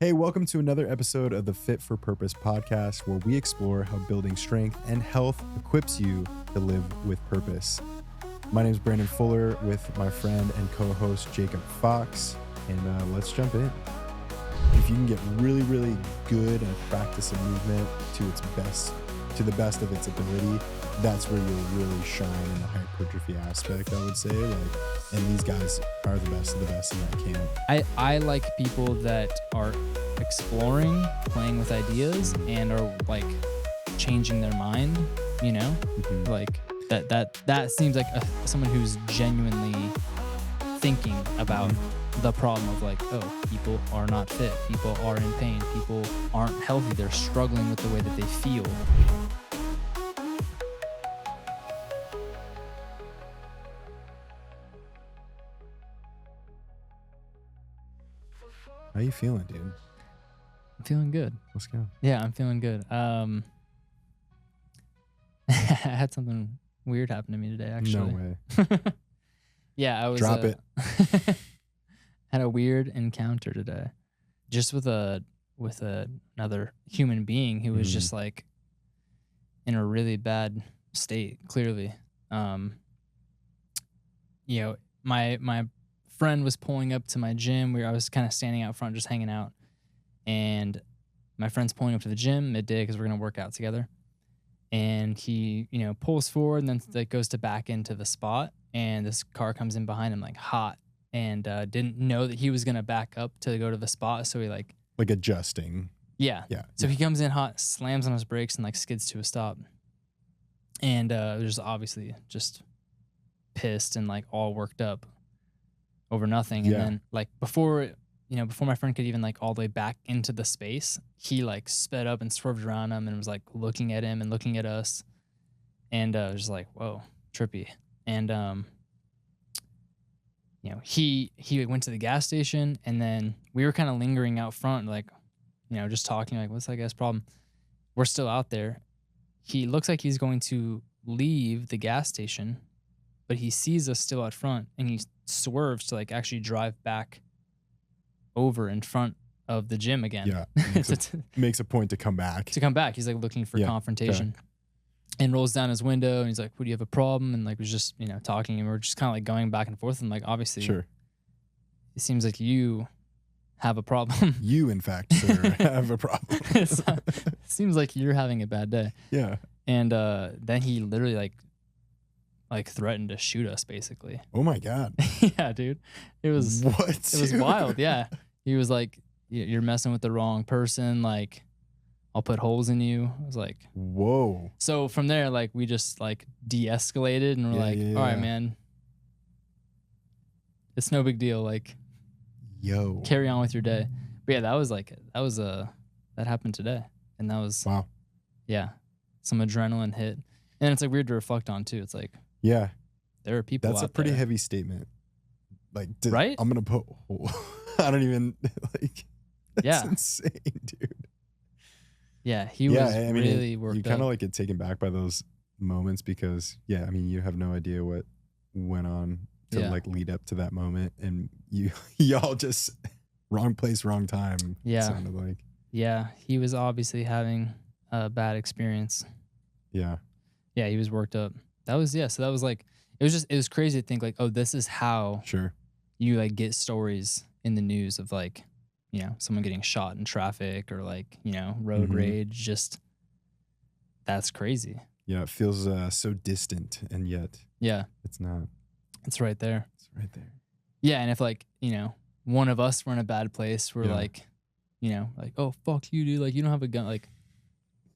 Hey, welcome to another episode of the Fit for Purpose podcast, where we explore how building strength and health equips you to live with purpose. My name is Brandon Fuller with my friend and co-host Jacob Fox, and let's jump in. If you can get really, really good and practice a movement to the best of its ability, that's where you'll really shine in the hypertrophy aspect, I would say. And these guys are the best of the best in that camp. I like people that are exploring, playing with ideas, and are like changing their mind, you know? Mm-hmm. Like that seems like someone who's genuinely thinking about the problem of like, oh, people are not fit, people are in pain, people aren't healthy, they're struggling with the way that they feel. How you feeling, dude? I'm feeling good. Let's go. Yeah, I'm feeling good. I had something weird happen to me today, actually. No way. Yeah, I was Drop it. had a weird encounter today, just with another human being who was just like in a really bad state. Clearly, my friend was pulling up to my gym where I was kind of standing out front, just hanging out, and my friend's pulling up to the gym midday because we're gonna work out together. And he, pulls forward and then like goes to back into the spot, and this car comes in behind him like hot, and didn't know that he was gonna back up to go to the spot, so he like adjusting. Yeah. So he comes in hot, slams on his brakes, and like skids to a stop. And was obviously just pissed and like all worked up over nothing. And then like before my friend could even like all the way back into the space, he like sped up and swerved around him and was like looking at him and looking at us. And it was like, whoa, trippy. And he went to the gas station, and then we were kind of lingering out front, like, just talking, like, what's that guy's problem? We're still out there. He looks like he's going to leave the gas station, but he sees us still out front, and he swerves to like actually drive back over in front of the gym again. Yeah, makes a point to come back. He's like looking for confrontation. And rolls down his window, and he's like, "What, do you have a problem?" And like was just talking, and we're just kind of like going back and forth, and like obviously, sure, it seems like you have a problem. You, in fact, sir, have a problem. It seems like you're having a bad day. Yeah. And then he literally like threatened to shoot us, basically. Oh my God. Yeah, dude. It was what? It was wild. Yeah. He was like, "You're messing with the wrong person. Like, I'll put holes in you." I was like, whoa. So from there, like, we just like de-escalated, and we're all right, man, it's no big deal. Like, carry on with your day. But yeah, that happened today. And that was, wow. Yeah. Some adrenaline hit. And it's like weird to reflect on too. It's like, yeah, there are people That's out a pretty there. heavy statement. Like, right? I'm going to put, I don't even like, that's insane, dude. Yeah, he was really worked up. You kind of like get taken back by those moments because, you have no idea what went on to like lead up to that moment, and y'all just wrong place, wrong time. Yeah, sounded like. Yeah, he was obviously having a bad experience. Yeah, he was worked up. That was So that was like it was crazy to think like, oh, this is how you like get stories in the news of like, someone getting shot in traffic or like, road rage. Just, that's crazy. Yeah, it feels so distant, and yet it's not. It's right there. Yeah, and if like, one of us were in a bad place, we're like, like, oh, fuck you, dude. Like, you don't have a gun. Like,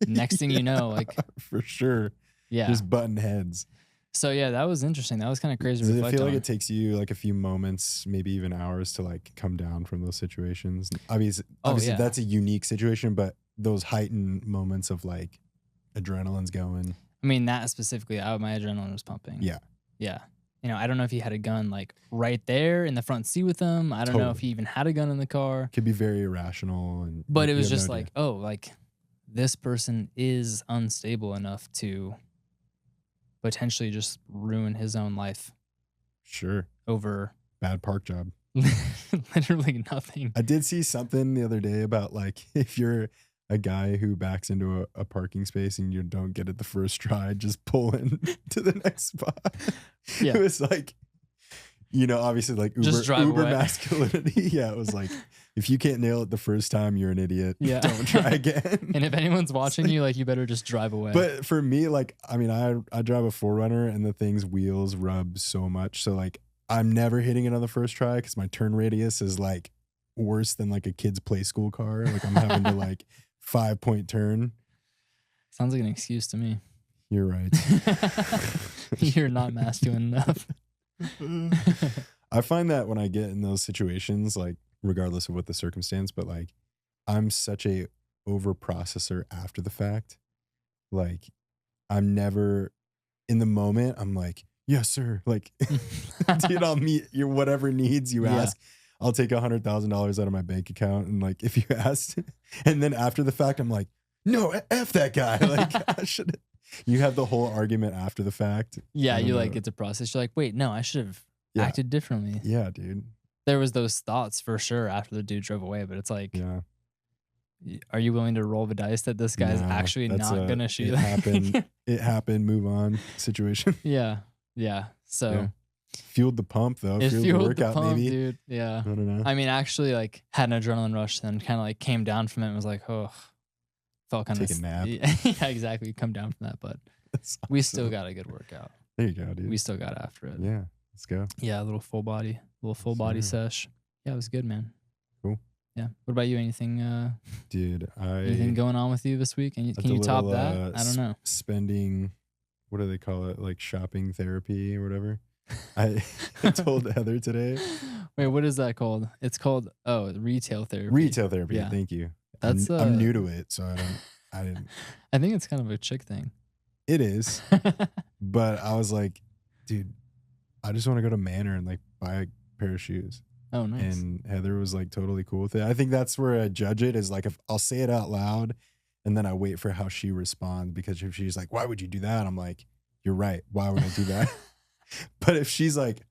next thing you know, like. For sure. Yeah. Just button heads. So yeah, that was interesting. That was kind of crazy to reflect on. Does it feel like it takes you like a few moments, maybe even hours, to like come down from those situations? Obviously that's a unique situation, but those heightened moments of like adrenaline's going. I mean, that specifically, my adrenaline was pumping. Yeah. Yeah. I don't know if he had a gun like right there in the front seat with him. I don't know if he even had a gun in the car. Could be very irrational. But it was just like, oh, like this person is unstable enough to potentially just ruin his own life. Sure. Over bad park job. Literally nothing. I did see something the other day about like if you're a guy who backs into a parking space and you don't get it the first try, just pull in to the next spot. Yeah. It was like, obviously like Just drive uber away. masculinity. Yeah, it was like, if you can't nail it the first time, you're an idiot. Yeah. Don't try again. And if anyone's watching you, like you better just drive away. But for me, like, I mean, I drive a 4Runner and the thing's wheels rub so much. So like I'm never hitting it on the first try because my turn radius is like worse than like a kid's play school car. Like I'm having to like 5-point turn. Sounds like an excuse to me. You're right. You're not masculine enough. I find that when I get in those situations, like regardless of what the circumstance, but like I'm such a over processor after the fact. Like I'm never in the moment. I'm like, yes, sir. Like, dude, I'll meet your whatever needs you ask. I'll take $100,000 out of my bank account. And like, if you asked, and then after the fact, I'm like, no, F that guy. Like, I should. You have the whole argument after the fact. Yeah, you like it's a process. You're like, wait, no, I should have acted differently. Yeah, dude. There was those thoughts for sure after the dude drove away, but it's like, yeah. Are you willing to roll the dice that this guy's actually not gonna shoot? It happened. Move on. Situation. Yeah. So fueled the pump though. It fueled the workout, the pump, maybe. dude. Yeah. I don't know. I mean, actually, like had an adrenaline rush, then kind of like came down from it and was like, oh, felt kind of take a nap. Yeah, exactly. Come down from that, but we still got a good workout. There you go, dude. We still got after it. Yeah, let's go. Yeah, a little full body sesh. Yeah, it was good, man. Cool. Yeah. What about you? Anything? Dude, anything going on with you this week? And can you top that? I don't know. Spending, what do they call it? Like shopping therapy or whatever. I told Heather today. Wait, what is that called? It's called retail therapy. Retail therapy. Yeah. Thank you. That's I'm new to it, so I didn't. I think it's kind of a chick thing. It is, but I was like, dude, I just want to go to Manor and like buy a pair of shoes. Oh, nice. And Heather was like totally cool with it. I think that's where I judge it, is like if I'll say it out loud and then I wait for how she responds, because if she's like, why would you do that? I'm like, you're right. Why would I do that? But if she's like,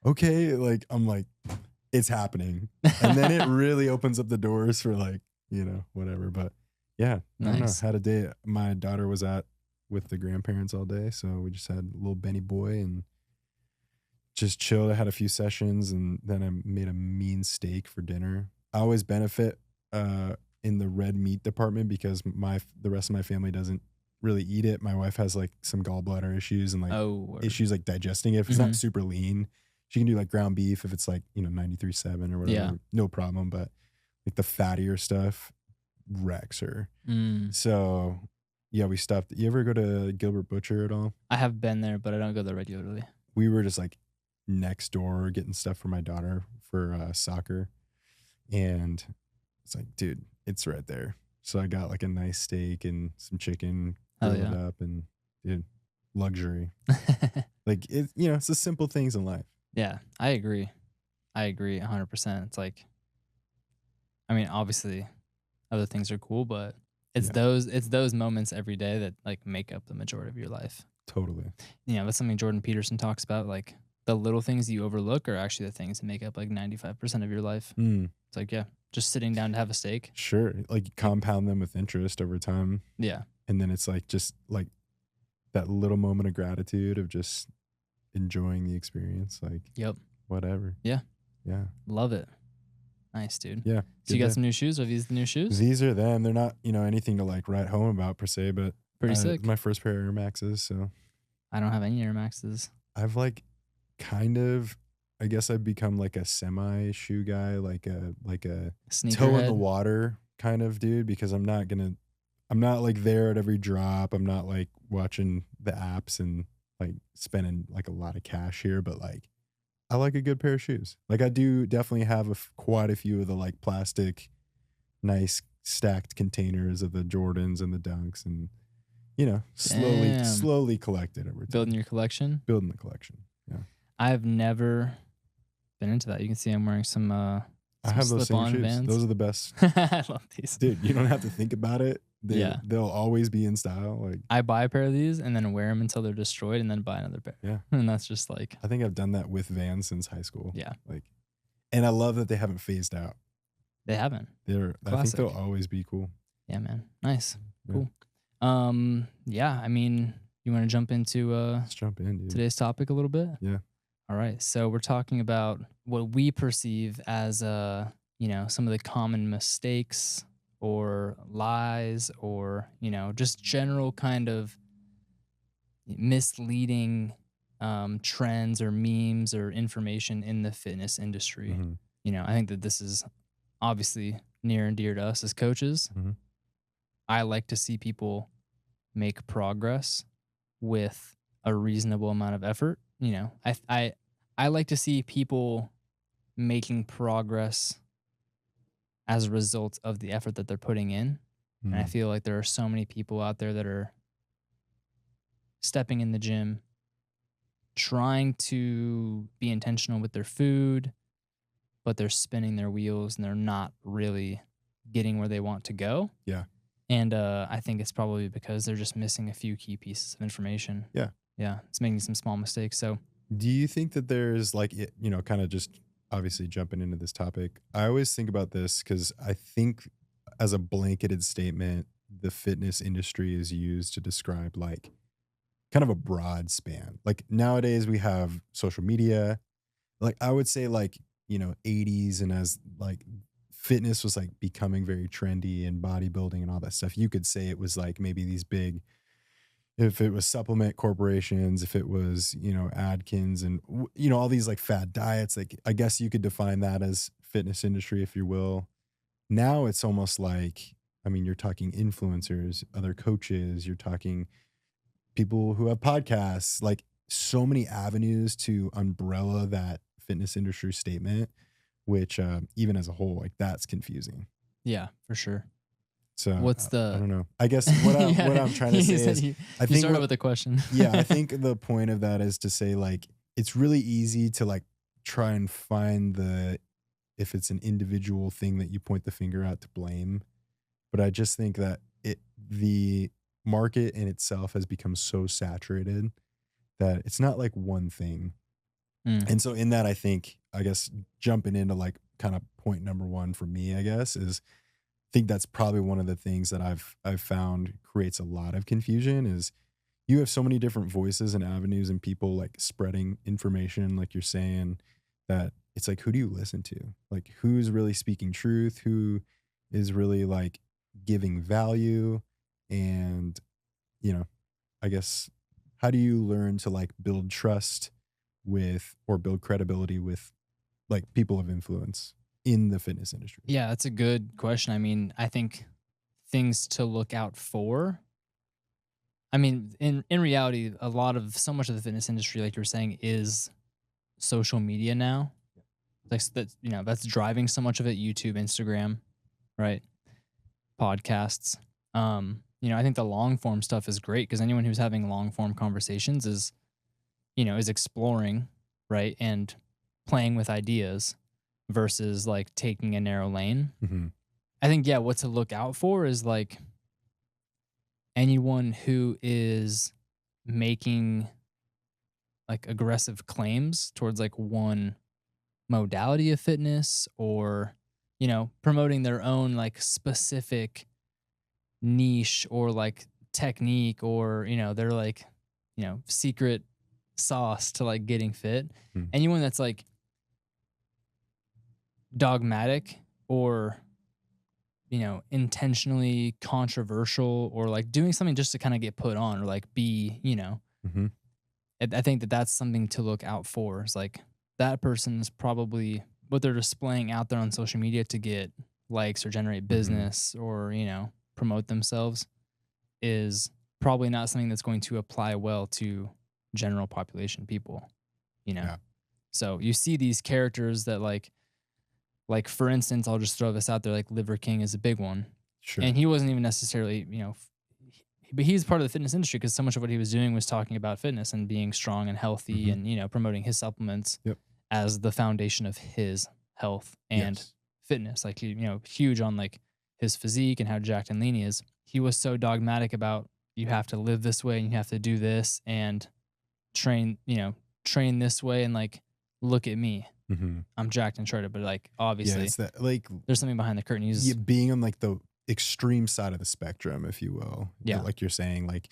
okay, like I'm like, it's happening. And then it really opens up the doors for like, whatever. But yeah, nice. I don't know. Had a day. My daughter was with the grandparents all day. So we just had a little Benny boy and just chilled. I had a few sessions and then I made a mean steak for dinner. I always benefit in the red meat department because the rest of my family doesn't really eat it. My wife has like some gallbladder issues and like issues like digesting it. If it's not super lean, she can do like ground beef if it's like 93.7 or whatever. Yeah. No problem. But like the fattier stuff wrecks her. So yeah, we stopped. You ever go to Gilbert Butcher at all? I have been there, but I don't go there regularly. We were just like next door getting stuff for my daughter for soccer, and it's like, dude, it's right there. So I got like a nice steak and some chicken grilled up, and dude, luxury. Like it, it's the simple things in life. Yeah, I agree 100%. It's like, I mean, obviously other things are cool, but it's those moments every day that like make up the majority of your life. Totally. That's something Jordan Peterson talks about. Like the little things you overlook are actually the things that make up like 95% of your life. It's like, just sitting down to have a steak. Sure. Like compound them with interest over time. Yeah. And then it's like, just like that little moment of gratitude of just enjoying the experience. Like, whatever. Yeah. Yeah. Love it. Nice, dude. Yeah. So you got some new shoes? Are these the new shoes? These are them. They're not, anything to like write home about per se, but pretty sick. My first pair of Air Maxes. So I don't have any Air Maxes. I've like kind of, I guess I've become like a semi shoe guy, like a toe in the water kind of dude, because I'm not like there at every drop. I'm not like watching the apps and like spending like a lot of cash here, but like I like a good pair of shoes. Like I do definitely have quite a few of the like plastic, nice stacked containers of the Jordans and the Dunks, and slowly collected over time. Building your collection? Building the collection. Yeah. I've never been into that. You can see I'm wearing some I have those same shoes. Vans. Those are the best. I love these. Dude, you don't have to think about it. They'll always be in style. Like I buy a pair of these and then wear them until they're destroyed and then buy another pair. Yeah. And that's just like, I think I've done that with Vans since high school. Yeah. Like, And I love that they haven't phased out. They haven't. I think Classic. they'll always be cool. Yeah, man. Nice. Yeah. Cool. Yeah, I mean, you want to jump into Let's jump in, dude. today's topic a little bit? Yeah. All right. So we're talking about what we perceive as some of the common mistakes or lies or, just general kind of misleading trends or memes or information in the fitness industry. Mhm. I think that this is obviously near and dear to us as coaches. Mhm. I like to see people make progress with a reasonable amount of effort. I like to see people making progress as a result of the effort that they're putting in. And I Mhm. feel like there are so many people out there that are stepping in the gym, trying to be intentional with their food, but they're spinning their wheels and they're not really getting where they want to go. Yeah. And I think it's probably because they're just missing a few key pieces of information. Yeah. Yeah. It's making some small mistakes. So, Do you think that there's like, kind of just obviously jumping into this topic? I always think about this because I think as a blanketed statement, the fitness industry is used to describe like kind of a broad span. Like nowadays we have social media. Like I would say like, 80s and as like fitness was like becoming very trendy and bodybuilding and all that stuff, you could say it was like maybe these big, if it was supplement corporations, if it was, Adkins and, all these like fad diets, like I guess you could define that as fitness industry, if you will. Now it's almost like, I mean, you're talking influencers, other coaches, you're talking people who have podcasts, like so many avenues to umbrella that fitness industry statement, which even as a whole, like that's confusing. yeah, for sure. So What's I the don't know. I guess what I'm trying to say is you I think started with a question. yeah, I think the point of that is to say like it's really easy to like try and find if it's an individual thing that you point the finger at to blame. But I just think that the market in itself has become so saturated that it's not like one thing. And so in that, I guess jumping into like kind of point number one for me, I guess, is I think that's probably one of the things that I've found creates a lot of confusion is you have so many different voices and avenues and people like spreading information, like you're saying, that it's like, who do you listen to? Like, who's really speaking truth? Who is really like giving value? And, I guess, how do you learn to like build trust with or build credibility with like people of influence in the fitness industry? Yeah, that's a good question. I mean, I think things to look out for. I mean, in reality, so much of the fitness industry, like you were saying, is social media now. Like that's driving so much of it. YouTube, Instagram, right? Podcasts. I think the long form stuff is great because anyone who's having long form conversations is exploring, right, and playing with ideas versus like taking a narrow lane. Mm-hmm. I think what to look out for is like anyone who is making like aggressive claims towards like one modality of fitness or promoting their own like specific niche or like technique or their like secret sauce to like getting fit. Mm. Anyone that's like dogmatic or intentionally controversial or like doing something just to kind of get put on or like be Mm-hmm. I think that that's something to look out for. It's like that person's probably what they're displaying out there on social media to get likes or generate business or promote themselves is probably not something that's going to apply well to general population people. Yeah. So you see these characters that like for instance, I'll just throw this out there, like Liver King is a big one. Sure. And he wasn't even necessarily, but he's part of the fitness industry because so much of what he was doing was talking about fitness and being strong and healthy and, promoting his supplements as the foundation of his health and fitness. Like, huge on like his physique and how jacked and lean he is. He was so dogmatic about you have to live this way and you have to do this and train this way and like, look at me. Mm-hmm. I'm jacked and shredded, but like Yeah, obviously it's that like there's something behind the curtain. He's being on like the extreme side of the spectrum, if you will. yeah, Like you're saying, like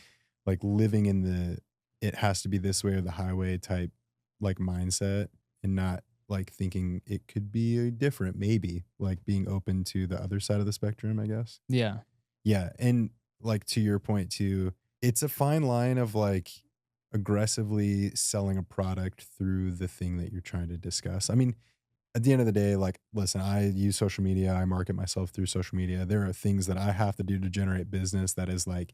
living in the it has to be this way or the highway type like mindset, and not like thinking it could be different, maybe like being open to the other side of the spectrum, I guess. yeah, Yeah, and like to your point too, it's a fine line of like aggressively selling a product through the thing that you're trying to discuss. I mean, at the end of the day, like, listen, I use social media, I market myself through social media. There are things that I have to do to generate business that is like,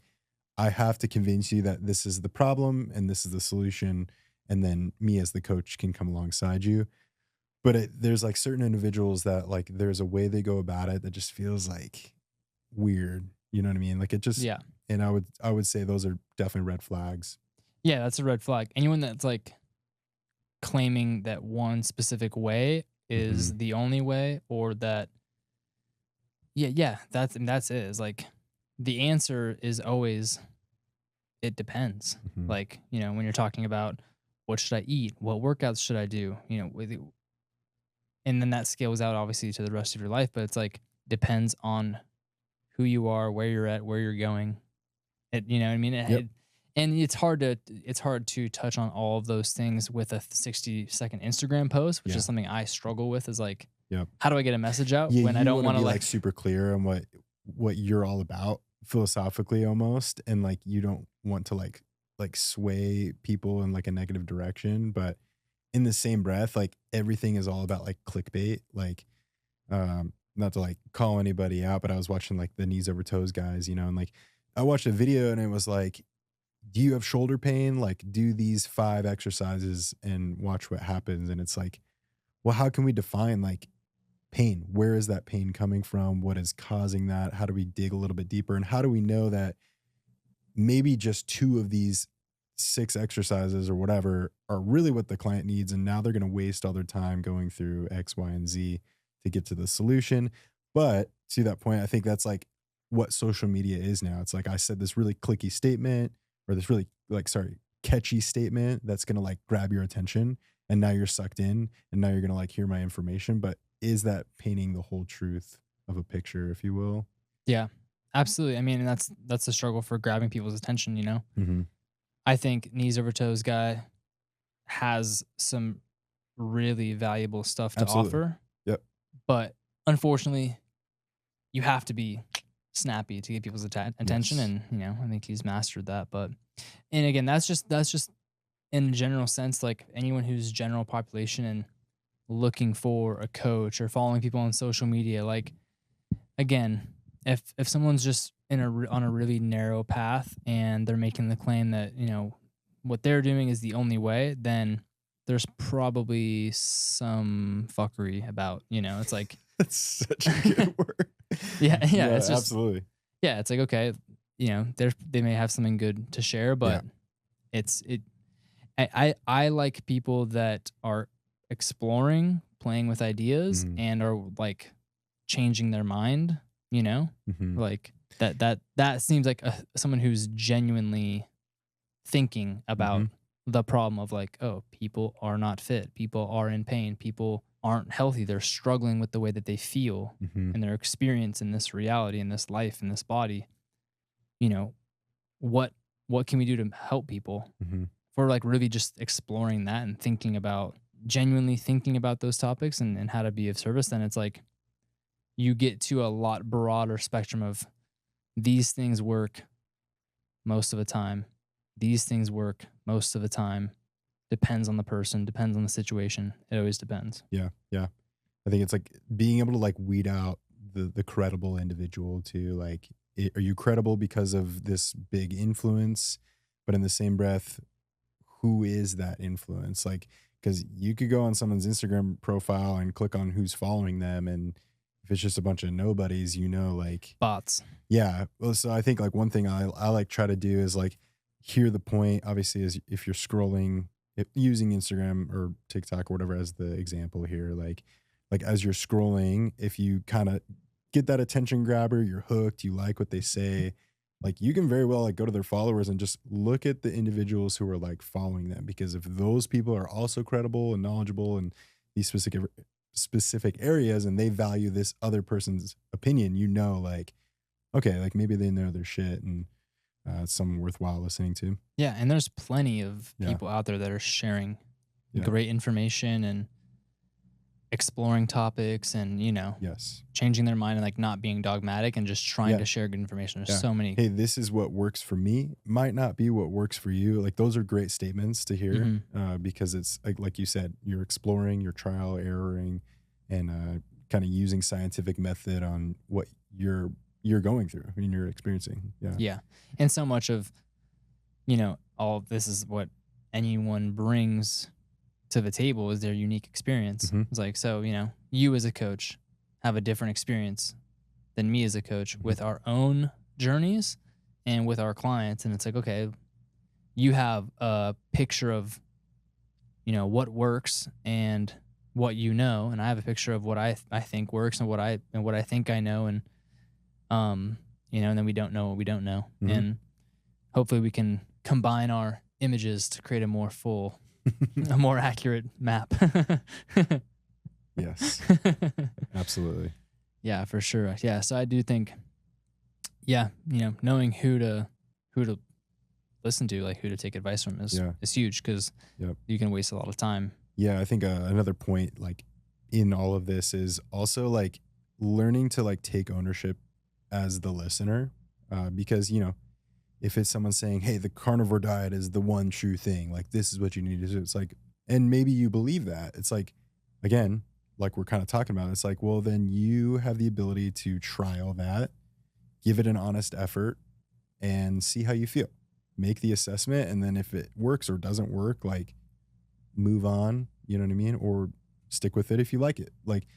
I have to convince you that this is the problem and this is the solution. And then me as the coach can come alongside you. But there's like certain individuals that like there's a way they go about it that just feels like weird. You know what I mean? Like it just, yeah, and I would say those are definitely red flags. yeah. That's a red flag. Anyone that's like claiming that one specific way Hmm. is the only way, or that yeah, that's it. Is like the answer is always it depends. Hmm. Like, when you're talking about what should I eat, what workouts should I do, and then that scales out obviously to the rest of your life, but it's like depends on who you are, where you're at, where you're going. You know what I mean? Yep. And it's hard to touch on all of those things with a 60-second Instagram post, which Yeah. is something I struggle with. Is like, Yep. how do I get a message out Yeah, when I you don't want to want to be like, like super clear on what you're all about philosophically almost, and like you don't want to like sway people in like a negative direction, but in the same breath, like everything is all about like clickbait. Like not to like call anybody out, but I was watching like the knees over toes guys, and like I watched a video and it was like, do you have shoulder pain? Like do these 5 exercises and watch what happens. And it's like, well, how can we define like pain? Where is that pain coming from? What is causing that? How do we dig a little bit deeper? And how do we know that maybe just 2 of these 6 exercises or whatever are really what the client needs? And now they're going to waste all their time going through X, Y, and Z to get to the solution. But to that point, I think that's like what social media is now. It's like I said this really clicky statement, or this really like, sorry, catchy statement that's going to like grab your attention. And now you're sucked in, and now you're going to like hear my information. But is that painting the whole truth of a picture, if you will? yeah, absolutely. I mean, and that's the struggle for grabbing people's attention. Mm-hmm. I think knees over toes guy has some really valuable stuff to Absolutely. offer, Yep. but unfortunately, you have to be snappy to get people's attention, Yes. and I think he's mastered that. But and again, that's just in a general sense, like anyone who's general population and looking for a coach or following people on social media, like again, if someone's just on a really narrow path and they're making the claim that what they're doing is the only way, then there's probably some fuckery about. It's like That's such a good word. yeah, yeah, Yeah, it's just absolutely. yeah, it's like okay, they may have something good to share, Yeah. but it's it. I like people that are exploring, playing with ideas, Mhm. and are like changing their mind. Mhm. Like that seems like someone who's genuinely thinking about Mhm. the problem of like, oh, people are not fit, people are in pain, people aren't healthy, they're struggling with the way that they feel Mhm. and their experience in this reality, in this life, in this body. You know, what what can we do to help people? Mhm. If we're like really just exploring that and genuinely thinking about those topics and how to be of service, then it's like you get to a lot broader spectrum of these things work most of the time. These things work most of the time. Depends on the person, depends on the situation. It always depends. Yeah. Yeah. I think it's like being able to like weed out the credible individual to like, are you credible because of this big influence? But in the same breath, who is that influence? Like, because you could go on someone's Instagram profile and click on who's following them, and if it's just a bunch of nobodies, like, Bots. yeah. Well, so I think like one thing I like try to do is like hear the point. Obviously, is if you're scrolling using Instagram or TikTok or whatever as the example here, like as you're scrolling, if you kind of get that attention grabber, you're hooked, you like what they say, like you can very well like go to their followers and just look at the individuals who are like following them, because if those people are also credible and knowledgeable and these specific areas and they value this other person's opinion, you know, like, okay, like maybe they know their shit and it's someone worthwhile listening to. Yeah, and there's plenty of people out there that are sharing great information and exploring topics and, you know, changing their mind and like not being dogmatic and just trying to share good information. There's so many. Hey, this is what works for me. Might not be what works for you. Like those are great statements to hear because it's like you said, you're exploring, you're trial erroring and kind of using scientific method on what you're going through and you're experiencing. Yeah. Yeah. And so much of, you know, all of this is what anyone brings to the table is their unique experience. It's like, so, you know, you as a coach have a different experience than me as a coach with our own journeys and with our clients. And it's like, okay, you have a picture of, you know, what works and what you know, and I have a picture of what I think works and what I think I know, and you know, and then we don't know what we don't know. And hopefully we can combine our images to create a more full a more accurate map. Yes. Absolutely. Yeah, for sure. Yeah, so I do think you know, knowing who to listen to, like who to take advice from is huge because you can waste a lot of time. Yeah, I think another point like in all of this is also like learning to like take ownership as the listener because, you know, if it's someone saying, hey, the carnivore diet is the one true thing, like this is what you need to do. It's like, and maybe you believe that. It's like, again, like we're kind of talking about, it's like, well, then you have the ability to trial that, give it an honest effort and see how you feel. Make the assessment. And then if it works or doesn't work, like move on, you know what I mean? Or stick with it if you like it. Like,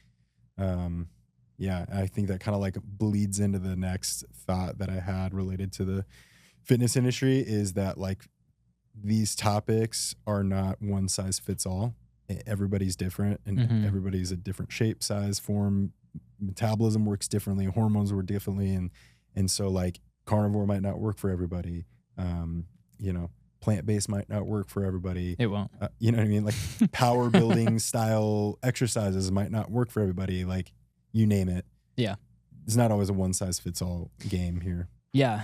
yeah, I think that kind of like bleeds into the next thought that I had related to the fitness industry is that like these topics are not one size fits all. Everybody's different and everybody's a different shape, size, form, metabolism works differently, hormones work differently. And so like carnivore might not work for everybody. You know, plant-based might not work for everybody. It won't. You know what I mean? Like power building style exercises might not work for everybody. Like you name it. Yeah. It's not always a one size fits all game here. Yeah.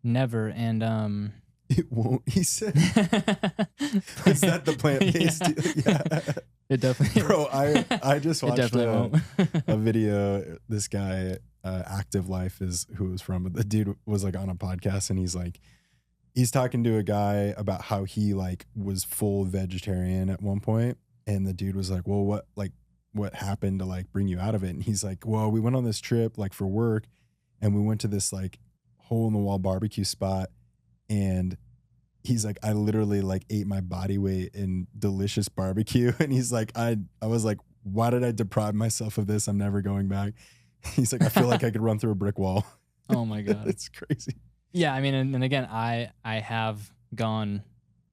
Never. And it won't, he said. Is that the plant-based? Yeah. It definitely Bro, I just watched a video. This guy, Active Life is who it was from, but the dude was like on a podcast and he's talking to a guy about how he like was full vegetarian at one point, and the dude was like, well, what happened to like bring you out of it? And he's like, well, we went on this trip like for work and we went to this like hole in the wall barbecue spot, and he's like, I literally like ate my body weight in delicious barbecue. And he's like, I was like, why did I deprive myself of this? I'm never going back. He's like, I feel like I could run through a brick wall. Oh my God. It's crazy. Yeah. I mean, and again, I have gone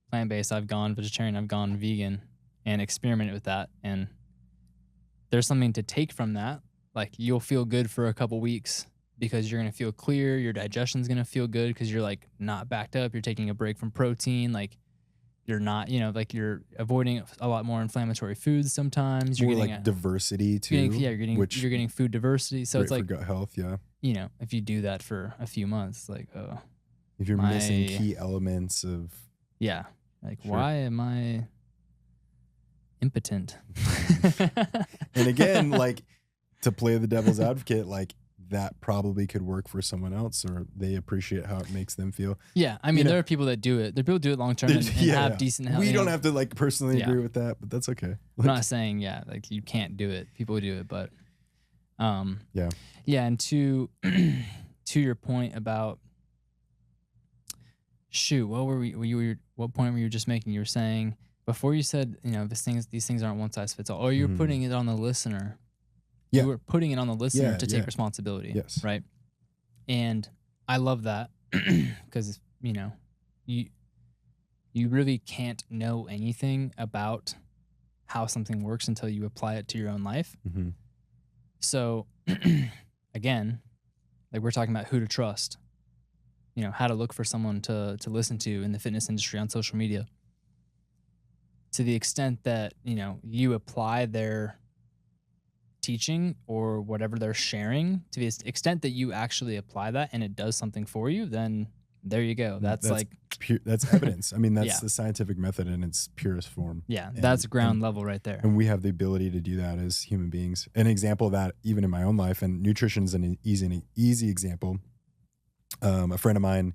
plant-based, I've gone vegetarian, I've gone vegan and experimented with that. And there's something to take from that. Like you'll feel good for a couple weeks because you're going to feel clear. Your digestion's going to feel good because you're like not backed up. You're taking a break from protein. Like you're not, you know, like you're avoiding a lot more inflammatory foods sometimes. You're more getting like diversity too. You're getting food diversity. So it's like for gut health. Yeah. You know, if you do that for a few months, it's like, oh, if you're missing key elements of. Yeah. Like, why am I impotent? And again, like to play the devil's advocate, like that probably could work for someone else, or they appreciate how it makes them feel. Yeah. I mean, there are people that do it. There are people who do it long term and have decent health. We don't have to like personally agree with that, but that's okay. I'm not saying, like you can't do it. People do it, but yeah. And to your point about what point were you just making? You were saying before you said, you know, these things aren't one size fits all. Or you're putting it on the listener. Yeah. You were putting it on the listener to take responsibility. Yes. Right. And I love that because, you know, you really can't know anything about how something works until you apply it to your own life. Mm-hmm. So again, like we're talking about who to trust, you know, how to look for someone to listen to in the fitness industry on social media. to the extent that, you apply their teaching or whatever they're sharing, to the extent that you actually apply that and it does something for you, then there you go. That's like, that's evidence. I mean, that's yeah, the scientific method in its purest form. yeah, And, that's ground level right there. and we have the ability to do that as human beings. An example of that, even in my own life, and nutrition is an easy example. A friend of mine,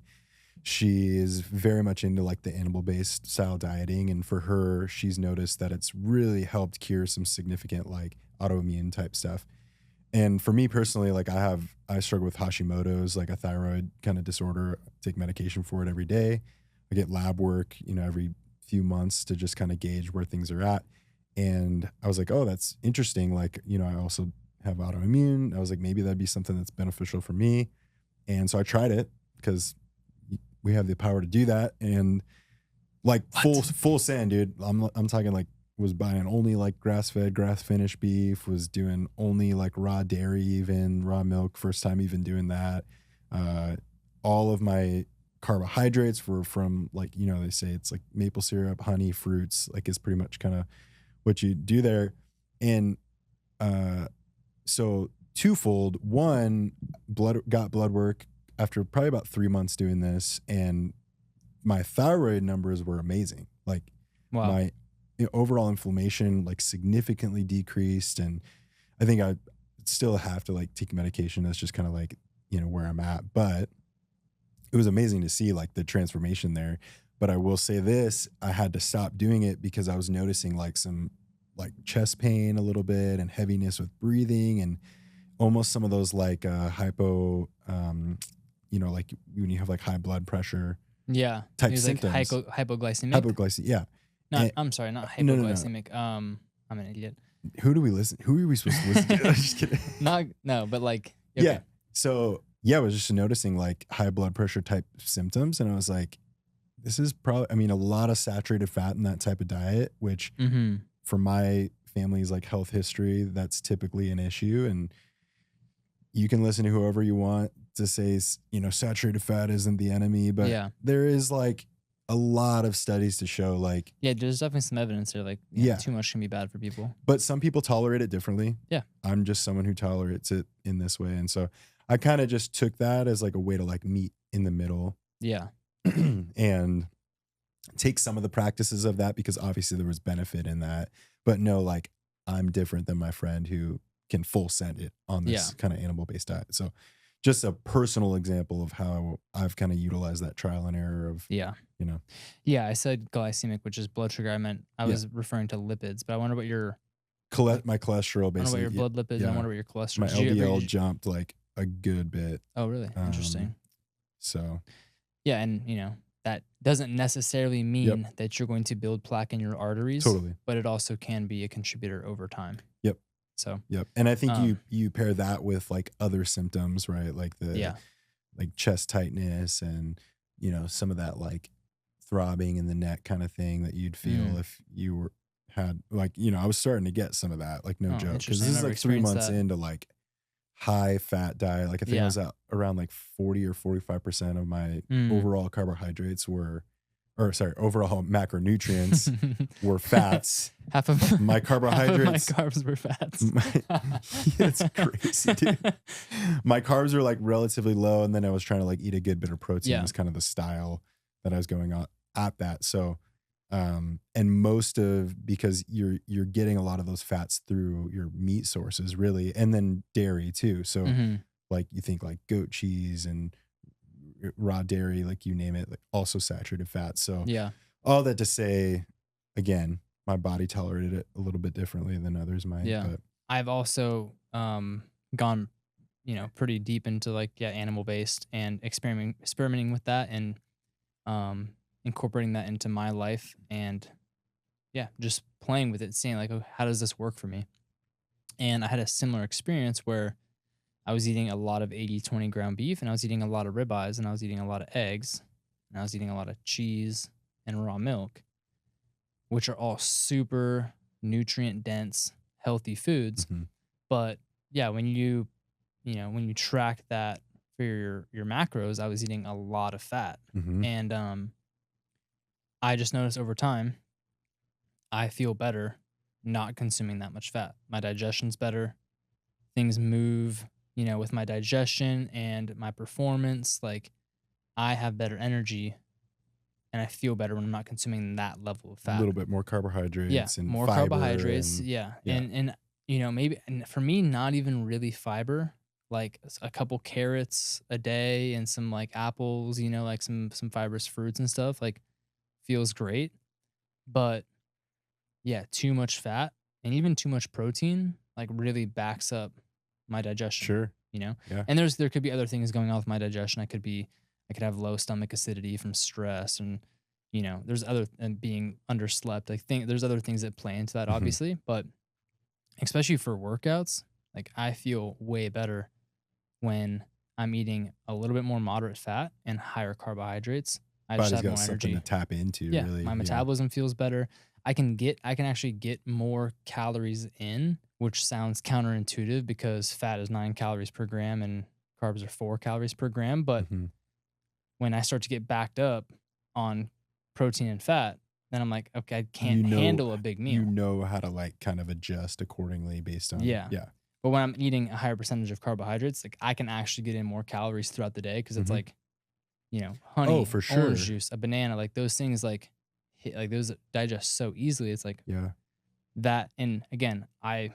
she is very much into like the animal-based style dieting, and for her, she's noticed that it's really helped cure some significant like autoimmune type stuff. And for me personally, like I struggle with Hashimoto's, like a thyroid kind of disorder. I take medication for it every day. I get lab work, every few months to just kind of gauge where things are at. And I was like, oh, that's interesting. Like, I also have autoimmune. I was like, maybe that'd be something that's beneficial for me. And so I tried it because we have the power to do that. And like full send, dude. I'm talking like was buying only like grass-fed, grass-finished beef, was doing only like raw dairy, even raw milk, first time even doing that. All of my carbohydrates were from like, they say it's like maple syrup, honey, fruits, like is pretty much kind of what you do there. And so twofold. One, got blood work after probably about 3 months doing this, and my thyroid numbers were amazing. Like Wow. my overall inflammation like significantly decreased, and I think I still have to like take medication. That's just kind of like where I'm at, but it was amazing to see like the transformation there. But I will say this, I had to stop doing it because I was noticing like some like chest pain a little bit and heaviness with breathing, and almost some of those like hypo like when you have like high blood pressure Yeah. type It was like symptoms. hypoglycemic. Hypoglycemia, yeah. I'm sorry, not No. hypoglycemic. I'm an idiot. Who are we supposed to listen to? I'm just kidding. No, but like, okay. Yeah. So yeah, I was just noticing like high blood pressure type symptoms, and I was like, this is probably, I mean, a lot of saturated fat in that type of diet, which Mm-hmm. for my family's like health history, that's typically an issue. And you can listen to whoever you want to say, saturated fat isn't the enemy, but Yeah. there is like a lot of studies to show like, Yeah, there's definitely some evidence there. Like, Yeah. too much can be bad for people. but some people tolerate it differently. Yeah. I'm just someone who tolerates it in this way. And so I kind of just took that as like a way to like meet in the middle Yeah. and take some of the practices of that, because obviously there was benefit in that, but no, like I'm different than my friend who can full send it on this kind of animal based diet. So just a personal example of how I've kind of utilized that trial and error of, Yeah. I said glycemic, which is blood sugar. I was referring to lipids, but I wonder what your my cholesterol I wonder what basically. your blood lipids. yeah. I wonder what your cholesterol. My Did you ever- LDL jumped like a good bit. Oh, really? Interesting. So Yeah, and that doesn't necessarily mean that you're going to build plaque in your arteries. Totally. But it also can be a contributor over time. Yep. So And I think you pair that with like other symptoms, right? Like like chest tightness and some of that like throbbing in the neck kind of thing that you'd feel if you had like I was starting to get some of that, like no joke, because interesting. this I is never like 3 months experienced that. into like high fat diet. Like I think I was at around like 40 or 45% of my overall carbohydrates overall macronutrients were fats. Half of my carbohydrates, half of my carbs were fats. It's crazy, dude. My carbs were like relatively low, and then I was trying to like eat a good bit of protein. Yeah. Was kind of the style that I was going on at that. So, and because you're getting a lot of those fats through your meat sources, really, and then dairy too. So, like you think like goat cheese and raw dairy, like you name it, like also saturated fat. So, all that to say, again, my body tolerated it a little bit differently than others might. Yeah. But I've also gone, pretty deep into like animal based and experimenting with that and incorporating that into my life and just playing with it, seeing like, oh, how does this work for me? And I had a similar experience where I was eating a lot of 80-20 ground beef, and I was eating a lot of ribeyes, and I was eating a lot of eggs, and I was eating a lot of cheese and raw milk, which are all super nutrient dense, healthy foods. But when you track that for your macros, I was eating a lot of fat. And I just noticed over time, I feel better not consuming that much fat. My digestion's better. Things move, with my digestion and my performance. Like, I have better energy and I feel better when I'm not consuming that level of A fat. little bit more Yeah, carbohydrates and more fiber carbohydrates. and Yeah. yeah. And maybe, and for me, not even really fiber, like a couple carrots a day and some like apples, like some fibrous fruits and stuff, like feels great. But yeah, too much fat and even too much protein, like really backs up my digestion, Sure. you know? Yeah. And there could be other things going on with my digestion. I could have low stomach acidity from stress and, there's other, and being underslept. There's other things that play into that, Mhm. obviously, but especially for workouts, like I feel way better when I'm eating a little bit more moderate fat and higher carbohydrates. I just Body's have got more something to energy. tap into, Yeah, really. my Yeah. metabolism feels better. I can actually get more calories in, which sounds counterintuitive because fat is 9 calories per gram and carbs are 4 calories per gram. But Mhm. when I start to get backed up on protein and fat, then I'm like, okay, I You can't know handle a big you meal. know how to, like, kind of adjust accordingly based on Yeah. yeah. But when I'm eating a higher percentage of carbohydrates, like I can actually get in more calories throughout the day because it's Mhm. like, Oh, honey, for orange sure. juice, a banana, like those things like like those digest so easily. It's like Yeah. that. And again, I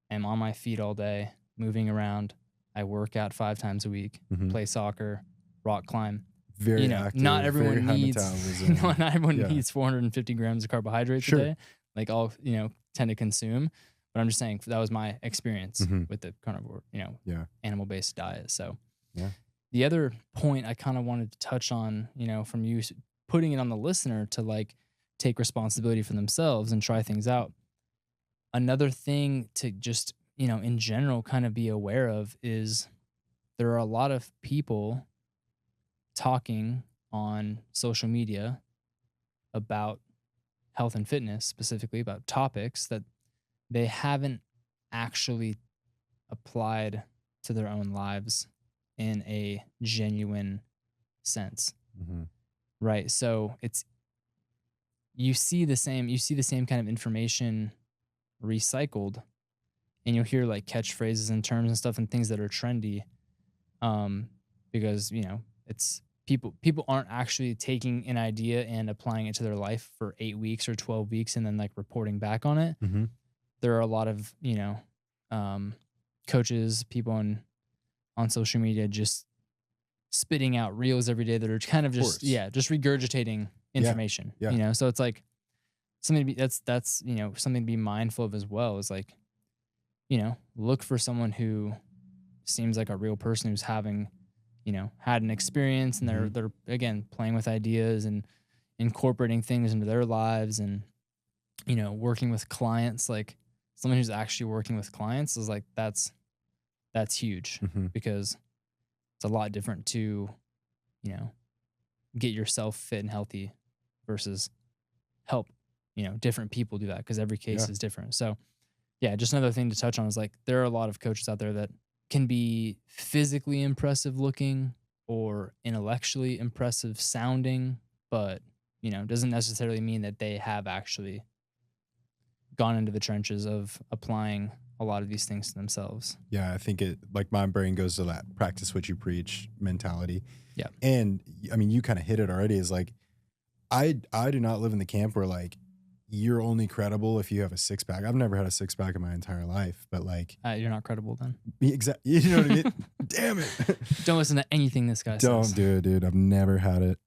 am on my feet all day, moving around. I work out 5 times a week, Mhm. play soccer, rock climb. Very Not active, very everyone high needs metabolism. not everyone Yeah. needs 450 grams of carbohydrates a Sure. day. Like all, tend to consume. But I'm just saying that was my experience Mhm. with the carnivore, Yeah. animal-based diet. So Yeah. the other point I kind of wanted to touch on, from you putting it on the listener to like take responsibility for themselves and try things out. Another thing to just, in general kind of be aware of is there are a lot of people talking on social media about health and fitness, specifically about topics that they haven't actually applied to their own lives in a genuine sense. Mhm. Right. So you see the same kind of information recycled, and you'll hear like catchphrases and terms and stuff and things that are trendy. Um, because it's people aren't actually taking an idea and applying it to their life for 8 weeks or 12 weeks and then like reporting back on it. Mhm. There are a lot of, um, coaches, people on social media just spitting out reels every day that are kind of Of just, course. just regurgitating Yeah. information, Yeah. so it's like something to be, that's something to be mindful of as well, is like, look for someone who seems like a real person who's having, had an experience, and they're Mhm. they're again playing with ideas and incorporating things into their lives, and working with clients. Like someone who's actually working with clients is like that's huge, Mhm. because it's a lot different to, you know, get yourself fit and healthy versus help, different people do that, because every case Yeah. is different. So, yeah, just another thing to touch on is like there are a lot of coaches out there that can be physically impressive looking or intellectually impressive sounding, but, doesn't necessarily mean that they have actually gone into the trenches of applying a lot of these things to themselves. Yeah, I think it like my brain goes to that practice what you preach mentality. Yeah. And I mean, you kind of hit it already is like I do not live in the camp where like you're only credible if you have a six pack. I've never had a six pack in my entire life, but like You're not credible then. exactly, you know what I mean? Damn it. Don't listen to anything this guy Don't says. do it, dude. I've never had it.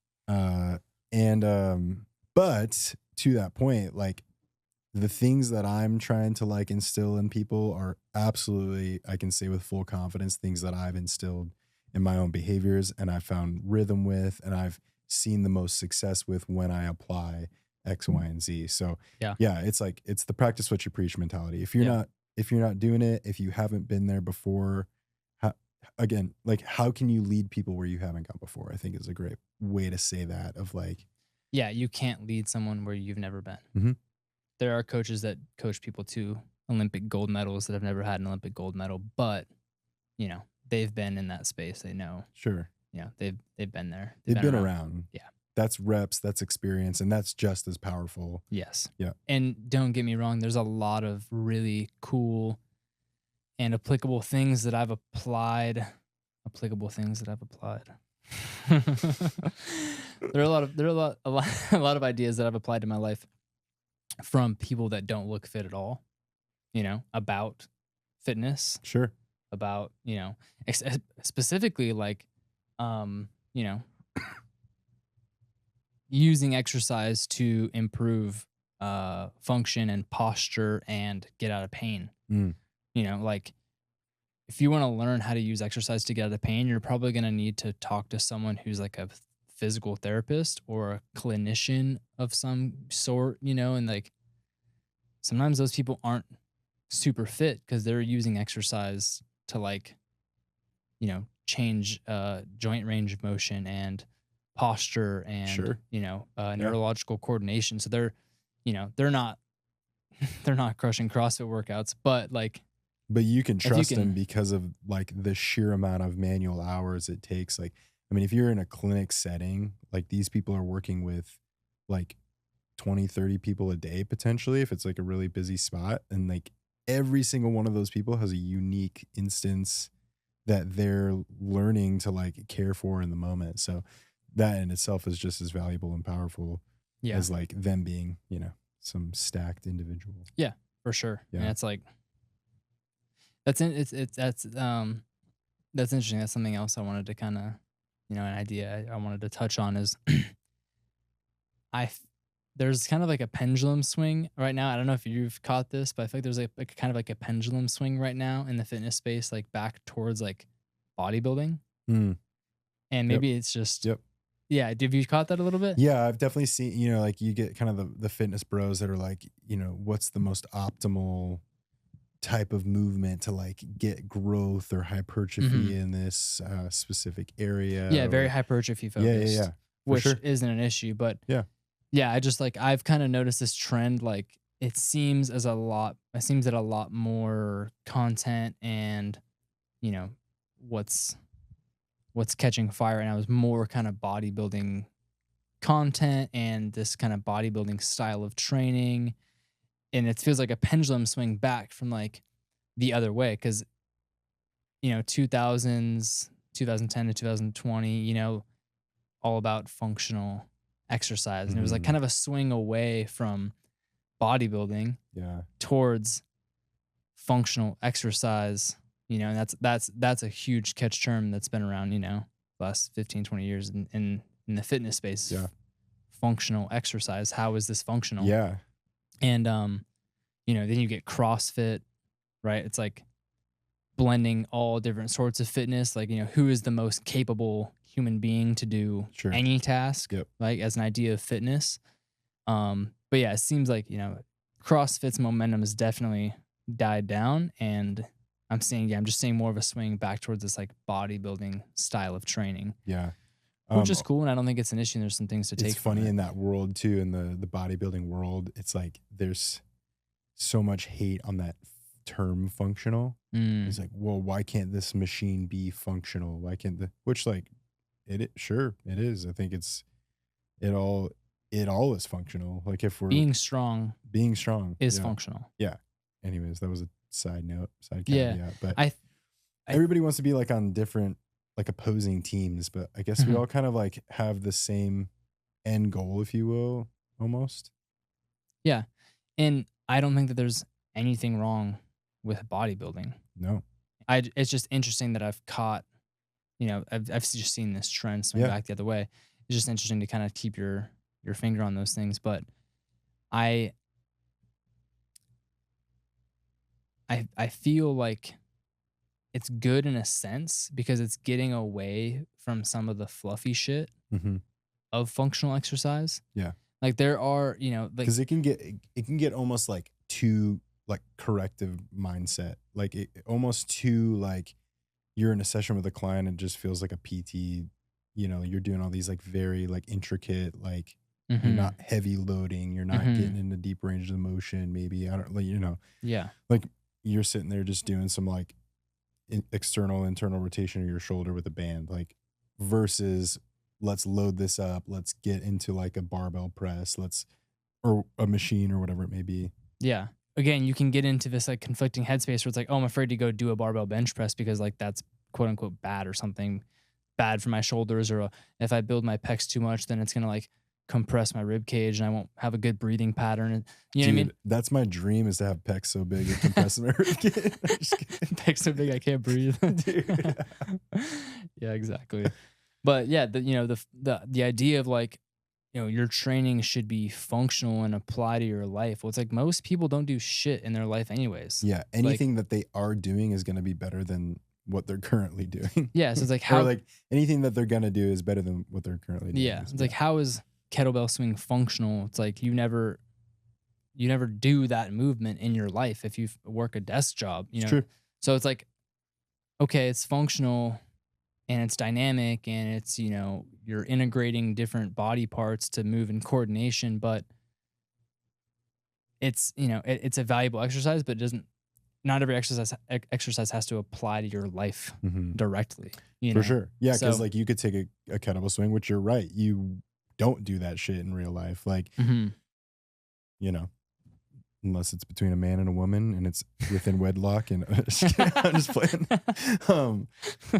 But to that point, like the things that I'm trying to like instill in people are absolutely, I can say with full confidence, things that I've instilled in my own behaviors and I found rhythm with, and I've seen the most success with when I apply X, Y, and Z. So Yeah. yeah, it's like it's the practice what you preach mentality. Yeah. If you're not doing it, if you haven't been there before, how, again, like how can you lead people where you haven't gone before? I think is a great way to say that of like, Yeah, you can't lead someone where you've never been. Mhm. There are coaches that coach people to Olympic gold medals that have never had an Olympic gold medal, but they've been in that space. They know, sure. they've been there. They've been around. around. Yeah. that's reps, that's experience, and that's just as powerful. Yes. Yeah. And don't get me wrong, there's a lot of really cool and applicable things that I've applied. There are a lot of ideas that I've applied to my life from people that don't look fit at all, about fitness, Sure. about, specifically like, you know, using exercise to improve function and posture and get out of pain. Mm. Like if you want to learn how to use exercise to get out of pain, you're probably going to need to talk to someone who's like a physical therapist or a clinician of some sort, and like sometimes those people aren't super fit because they're using exercise to like, change joint range of motion and posture and, Sure. neurological coordination. So they're not they're not crushing CrossFit workouts, but like, but you can trust them because of like the sheer amount of manual hours it takes. Like, I mean, if you're in a clinic setting, like these people are working with like 20, 30 people a day, potentially, if it's like a really busy spot. And like every single one of those people has a unique instance that they're learning to like care for in the moment. So that in itself is just as valuable and powerful as like them being, some stacked individual. Yeah, for sure. Yeah. And it's like, that's interesting. That's something else I wanted to kind of, an idea I wanted to touch on is there's kind of like a pendulum swing right now. I don't know if you've caught this, but I feel like there's like kind of like a pendulum swing right now in the fitness space, like back towards like bodybuilding. Mm. And maybe it's just, Yep. Yeah. Have you caught that a little bit? Yeah, I've definitely seen, like you get kind of the fitness bros that are like, what's the most optimal type of movement to like get growth or hypertrophy in this specific area. Yeah, very hypertrophy focused. Yeah. Which sure. isn't an issue, but yeah, I just like I've kind of noticed this trend. Like it seems that a lot more content and what's catching fire right now is more kind of bodybuilding content and this kind of bodybuilding style of training. And it feels like a pendulum swing back from like the other way. Cause 2000s, 2010 to 2020, all about functional exercise. And it was like kind of a swing away from bodybuilding towards functional exercise, and that's a huge catch term that's been around, last 15, 20 years in the fitness space. Yeah. Functional exercise. How is this functional? Yeah. And, then you get CrossFit, right? It's like blending all different sorts of fitness. Like, who is the most capable human being to do any task, like as an idea of fitness. But yeah, it seems like, CrossFit's momentum has definitely died down. And I'm just seeing more of a swing back towards this like bodybuilding style of training. Yeah. Which is cool, and I don't think it's an issue. There's some things to take. It's funny in that world too, in the bodybuilding world. It's like there's so much hate on that term functional. It's like, well, why can't this machine be functional? Why can't which like sure it is. I think it all is functional. Like if we're being strong is functional. Yeah. Anyways, that was a side caveat. Yeah. But everybody wants to be like on different like opposing teams, but I guess we all kind of like have the same end goal, if you will, almost. Yeah. And I don't think that there's anything wrong with bodybuilding. No. It's just interesting that I've caught, I've just seen this trend swing back the other way. It's just interesting to kind of keep your finger on those things. But I feel like it's good in a sense because it's getting away from some of the fluffy shit of functional exercise. Yeah. Like there are, because it can get almost like too like corrective mindset. Like it almost too like you're in a session with a client and it just feels like a PT, you're doing all these like very like intricate, like you're not heavy loading. You're not getting into deep range of motion. Maybe I don't like, yeah. Like you're sitting there just doing some like external, internal rotation of your shoulder with a band, like versus let's load this up. Let's get into like a barbell press. Or a machine or whatever it may be. Yeah. Again, you can get into this like conflicting headspace where it's like, oh, I'm afraid to go do a barbell bench press because like that's quote unquote bad or something bad for my shoulders, or if I build my pecs too much, then it's gonna like compress my rib cage and I won't have a good breathing pattern. And you know what I mean? That's my dream, is to have pecs so big it compresses my rib cage. Pecs so big I can't breathe. Dude, yeah, exactly. But yeah, the idea of like, your training should be functional and apply to your life. Well, it's like most people don't do shit in their life anyways. Yeah, anything that they are doing is going to be better than what they're currently doing. Yeah, so it's like how, or like anything that they're going to do is better than what they're currently doing. Yeah, it's like, how is kettlebell swing functional? It's like you never do that movement in your life if you work a desk job. It's true. So it's like, okay, it's functional and it's dynamic and it's, you're integrating different body parts to move in coordination, but it's, it's a valuable exercise, but not every exercise has to apply to your life directly. For sure. Yeah, because like you could take a kettlebell swing, which you're right. You don't do that shit in real life. Like, unless it's between a man and a woman and it's within wedlock, and I'm just playing.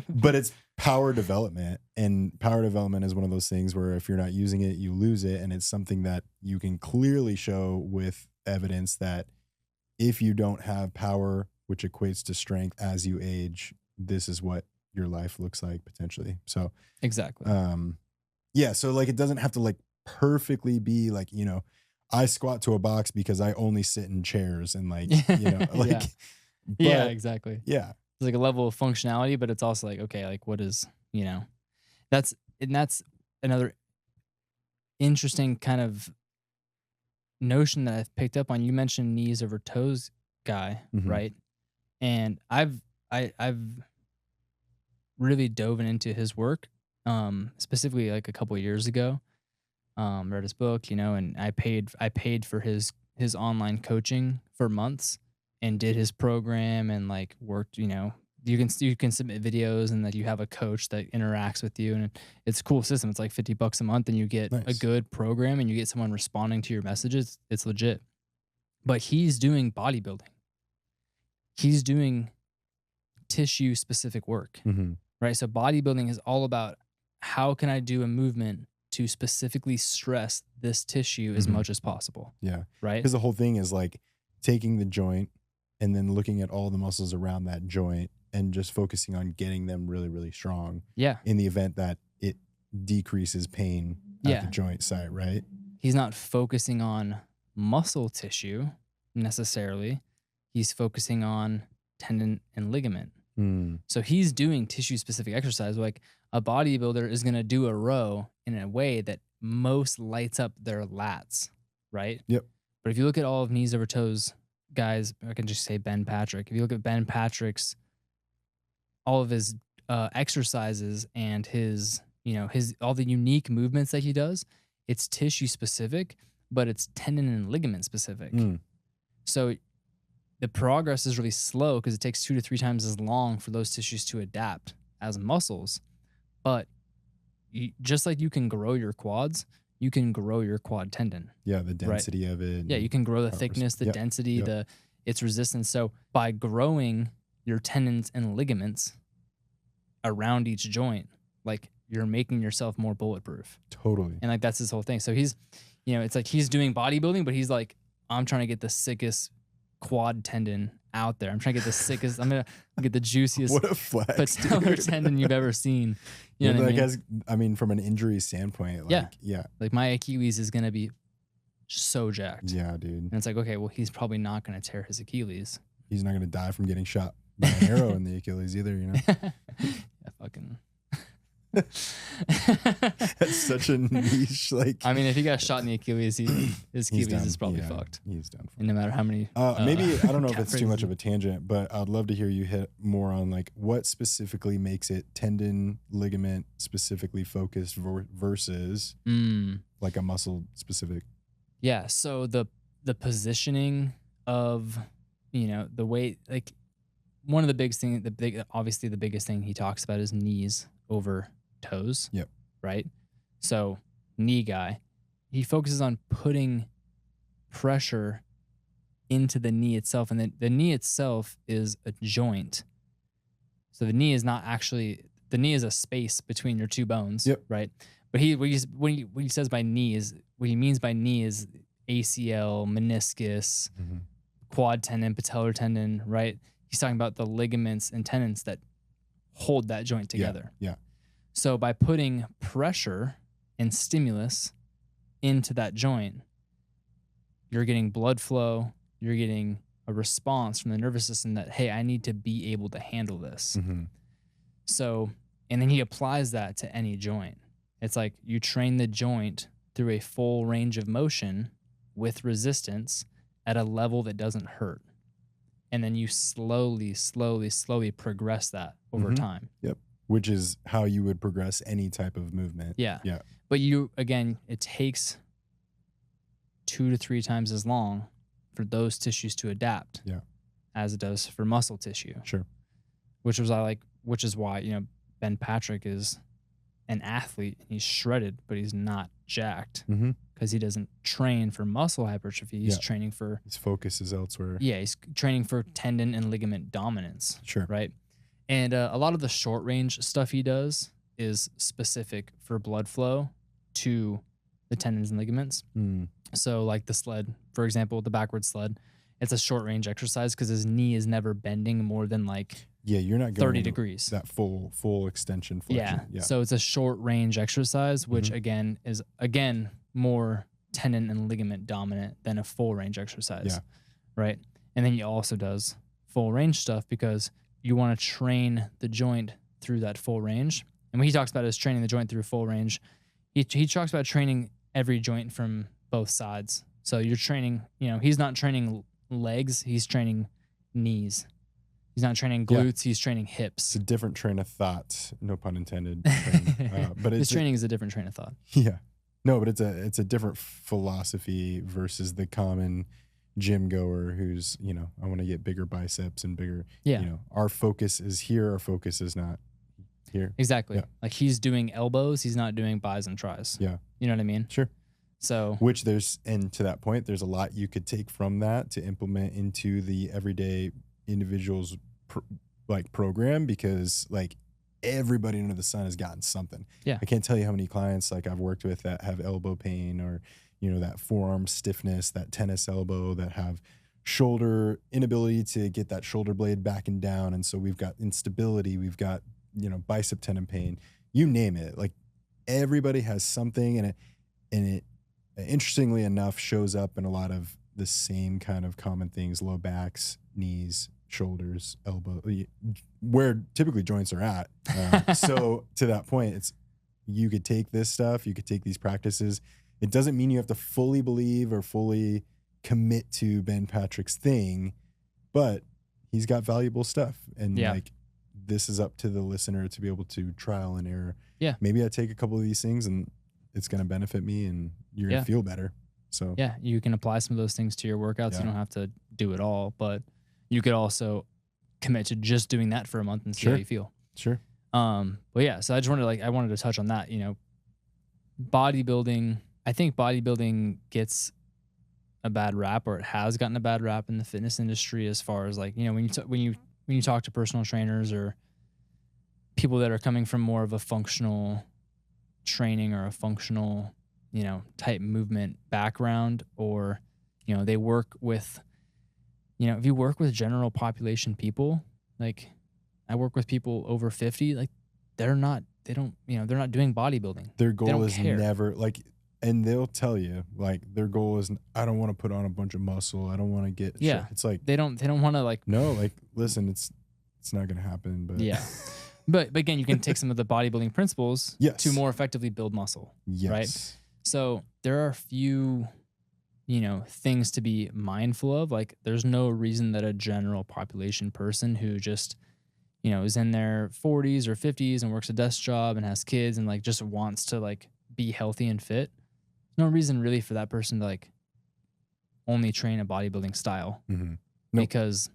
But it's power development, and power development is one of those things where if you're not using it, you lose it. And it's something that you can clearly show with evidence that if you don't have power, which equates to strength as you age, this is what your life looks like potentially. So exactly. Yeah. So like, it doesn't have to like perfectly be like, I squat to a box because I only sit in chairs and like, like, yeah, exactly. Yeah. It's like a level of functionality, but it's also like, okay, like what is, that's another interesting kind of notion that I've picked up on. You mentioned knees over toes guy, right? And I've really dove into his work, specifically like a couple of years ago. Read his book, and I paid for his online coaching for months and did his program and like worked, you can submit videos and that you have a coach that interacts with you, and it's a cool system. It's like $50 a month and you get a good program and you get someone responding to your messages. It's legit. But he's doing bodybuilding. He's doing tissue specific work, right? So bodybuilding is all about how can I do a movement to specifically stress this tissue as much as possible. Yeah. Right. Because the whole thing is like taking the joint and then looking at all the muscles around that joint and just focusing on getting them really, really strong. Yeah. In the event that it decreases pain at the joint site, right? He's not focusing on muscle tissue necessarily. He's focusing on tendon and ligament. So he's doing tissue specific exercise. Like a bodybuilder is going to do a row in a way that most lights up their lats, right? Yep. But if you look at all of knees over toes guys, I can just say Ben Patrick. If you look at Ben Patrick's, all of his exercises and his all the unique movements that he does, it's tissue specific, but it's tendon and ligament specific. So the progress is really slow because it takes 2 to 3 times as long for those tissues to adapt as muscles. But just like you can grow your quads, you can grow your quad tendon. Yeah, the density of it. Yeah, you can grow the thickness, the density, its resistance. So by growing your tendons and ligaments around each joint, like you're making yourself more bulletproof. Totally. And like that's his whole thing. So he's, it's like he's doing bodybuilding, but he's like, I'm trying to get the sickest quad tendon out there. I'm trying to get the sickest. I'm gonna get the juiciest what a flex, patellar tendon you've ever seen. You know what I mean? From an injury standpoint, like, like my Achilles is gonna be so jacked. Yeah, dude. And it's like, okay, well, he's probably not gonna tear his Achilles. He's not gonna die from getting shot by an arrow in the Achilles either. Yeah, fucking. That's such a niche. Like, I mean, if he got shot in the Achilles, his Achilles is probably fucked. He's done. And no matter how many. Maybe I don't know if it's too much of a tangent, but I'd love to hear you hit more on like what specifically makes it tendon, ligament specifically focused versus like a muscle specific. Yeah. So the positioning of the way, like one of the biggest thing, obviously the biggest thing he talks about is knees over toes. Yep. Right. So knee guy, he focuses on putting pressure into the knee itself. And the knee itself is a joint. So the knee is not actually, the knee is a space between your two bones, Yep. right? But when he says by knee is, what he means by knee is ACL, meniscus, quad tendon, patellar tendon, right? He's talking about the ligaments and tendons that hold that joint together. Yeah. So by putting pressure and stimulus into that joint, you're getting blood flow, you're getting a response from the nervous system that, hey, I need to be able to handle this. So, and then he applies that to any joint. It's like you train the joint through a full range of motion with resistance at a level that doesn't hurt. And then you slowly progress that over time. Yep. Which is how you would progress any type of movement. Yeah. Yeah. But it takes 2 to 3 times as long for those tissues to adapt. Yeah. As it does for muscle tissue. Sure. Which is why, Ben Patrick is an athlete. He's shredded, but he's not jacked because he doesn't train for muscle hypertrophy. He's training for, his focus is elsewhere. Yeah, he's training for tendon and ligament dominance. Sure. Right. And a lot of the short range stuff he does is specific for blood flow to the tendons and ligaments. So like the sled, for example, the backward sled, it's a short range exercise because his knee is never bending more than you're not going 30 degrees. That full extension flexion. Yeah. So it's a short range exercise, which again is more tendon and ligament dominant than a full range exercise. Yeah. Right. And then he also does full range stuff because you want to train the joint through that full range. And what he talks about is training the joint through full range. He talks about training every joint from both sides. So you're training, he's not training legs, he's training knees. He's not training glutes, he's training hips. It's a different train of thought, no pun intended. But his training is a different train of thought. Yeah. No, but it's a different philosophy versus the common gym goer who's, I want to get bigger biceps and bigger, our focus is here, our focus is not here. Exactly. Yeah. Like he's doing elbows, he's not doing bis and tris. Yeah. You know what I mean? Sure. So, and to that point, there's a lot you could take from that to implement into the everyday individual's program, because everybody under the sun has gotten something. Yeah. I can't tell you how many clients I've worked with that have elbow pain or, that forearm stiffness, that tennis elbow, that have shoulder inability to get that shoulder blade back and down. And so we've got instability, we've got, bicep tendon pain, you name it. Everybody has something, and it interestingly enough shows up in a lot of the same kind of common things: low backs, knees, shoulders, elbow, where typically joints are at. So to that point, you could take this stuff, you could take these practices. It doesn't mean you have to fully believe or fully commit to Ben Patrick's thing, but he's got valuable stuff. And this is up to the listener to be able to trial and error. Yeah. Maybe I take a couple of these things and it's going to benefit me and you're going to feel better. So yeah, you can apply some of those things to your workouts. You don't have to do it all, but you could also commit to just doing that for a month and see how you feel. Sure. But yeah, so I wanted to touch on that, bodybuilding. I think bodybuilding gets a bad rap, or it has gotten a bad rap in the fitness industry, as far as when you talk to personal trainers or people that are coming from more of a functional training or a functional, type movement background, or, they work with, if you work with general population people, I work with people over 50, they're not doing bodybuilding. Their goal is never and they'll tell you their goal is, I don't want to put on a bunch of muscle. I don't want to get shit. It's they don't want to no, listen, it's not going to happen, but yeah. But again, you can take some of the bodybuilding principles to more effectively build muscle. Yes. Right. So there are a few, things to be mindful of. There's no reason that a general population person who just, is in their 40s or 50s and works a desk job and has kids and just wants to be healthy and fit. No reason really for that person to only train a bodybuilding style, because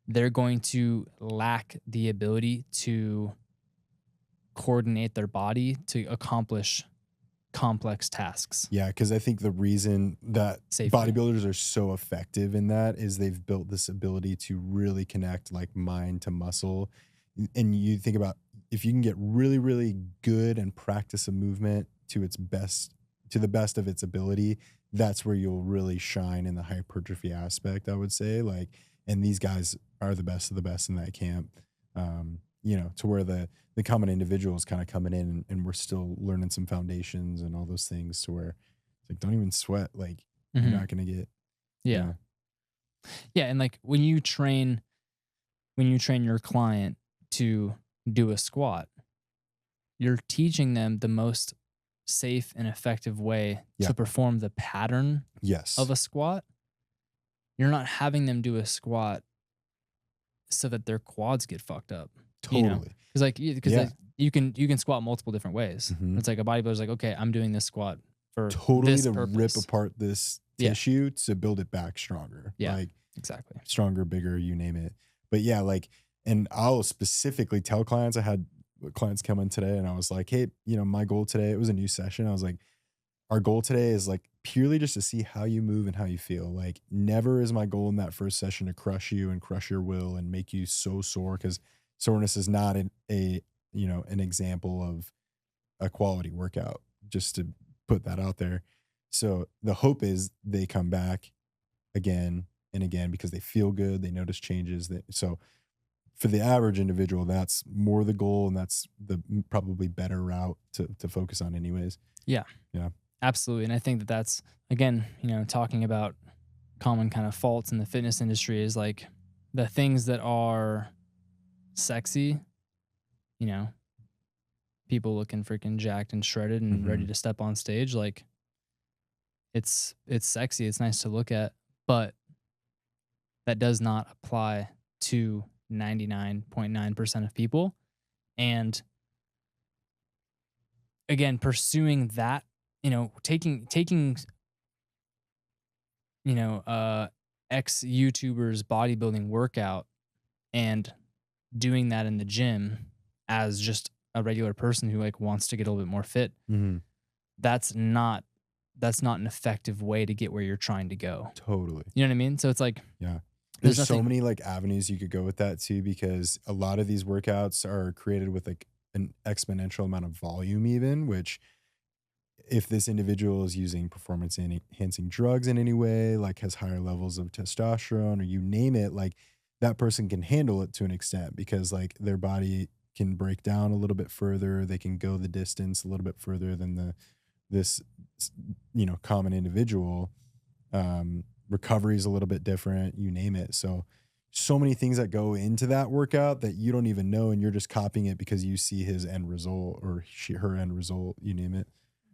they're going to lack the ability to coordinate their body to accomplish complex tasks. Yeah, because I think the reason that Safely. bodybuilders are so effective in that is they've built this ability to really connect like mind to muscle. And you think about if you can get really, really good and practice a movement to its best, to the best of its ability, that's where you'll really shine in the hypertrophy aspect, I would say. Like, and these guys are the best of the best in that camp. You know, to where the common individual is kind of coming in and we're still learning some foundations and all those things to where it's like, don't even sweat. Like, you're not going to get, Yeah. you know. Yeah. And like when you train your client to do a squat, you're teaching them the most safe and effective way Yeah. to perform the pattern Yes. of a squat. You're not having them do a squat so that their quads get fucked up. Totally. Because like you can squat multiple different ways. Mhm. It's like a bodybuilder's like, okay, I'm doing this squat for Totally this to purpose. rip apart this Yeah. tissue to build it back stronger. Yeah. Like Exactly. stronger, bigger, you name it. But yeah, like, and I'll specifically tell clients, I had clients come in today and I was like, hey, you know, my goal today, it was a new session. I was like, our goal today is like purely just to see how you move and how you feel. Like never is my goal in that first session to crush you and crush your will and make you so sore, because soreness is not a you know, an example of a quality workout, just to put that out there. So the hope is they come back again and again because they feel good, they notice changes. So for the average individual, that's more the goal, and that's the probably better route to focus on anyways. Yeah. Yeah. Absolutely. And I think that that's, again, you know, talking about common kind of faults in the fitness industry is like the things that are sexy, you know, people looking freaking jacked and shredded and ready to step on stage. Like it's sexy. It's nice to look at, but that does not apply to 99.9% of people. And again, pursuing that, you know, taking, you know, ex YouTubers bodybuilding workout and doing that in the gym as just a regular person who like wants to get a little bit more fit. That's not an effective way to get where you're trying to go. Totally. You know what I mean? So it's like, yeah, there's so nothing- many like avenues you could go with that too, because a lot of these workouts are created with like an exponential amount of volume, even, which if this individual is using performance enhancing drugs in any way, like has higher levels of testosterone or you name it, like that person can handle it to an extent because like their body can break down a little bit further. They can go the distance a little bit further than this, you know, common individual. Recovery is a little bit different, you name it. So many things that go into that workout that you don't even know, and you're just copying it because you see his end result or her end result, you name it.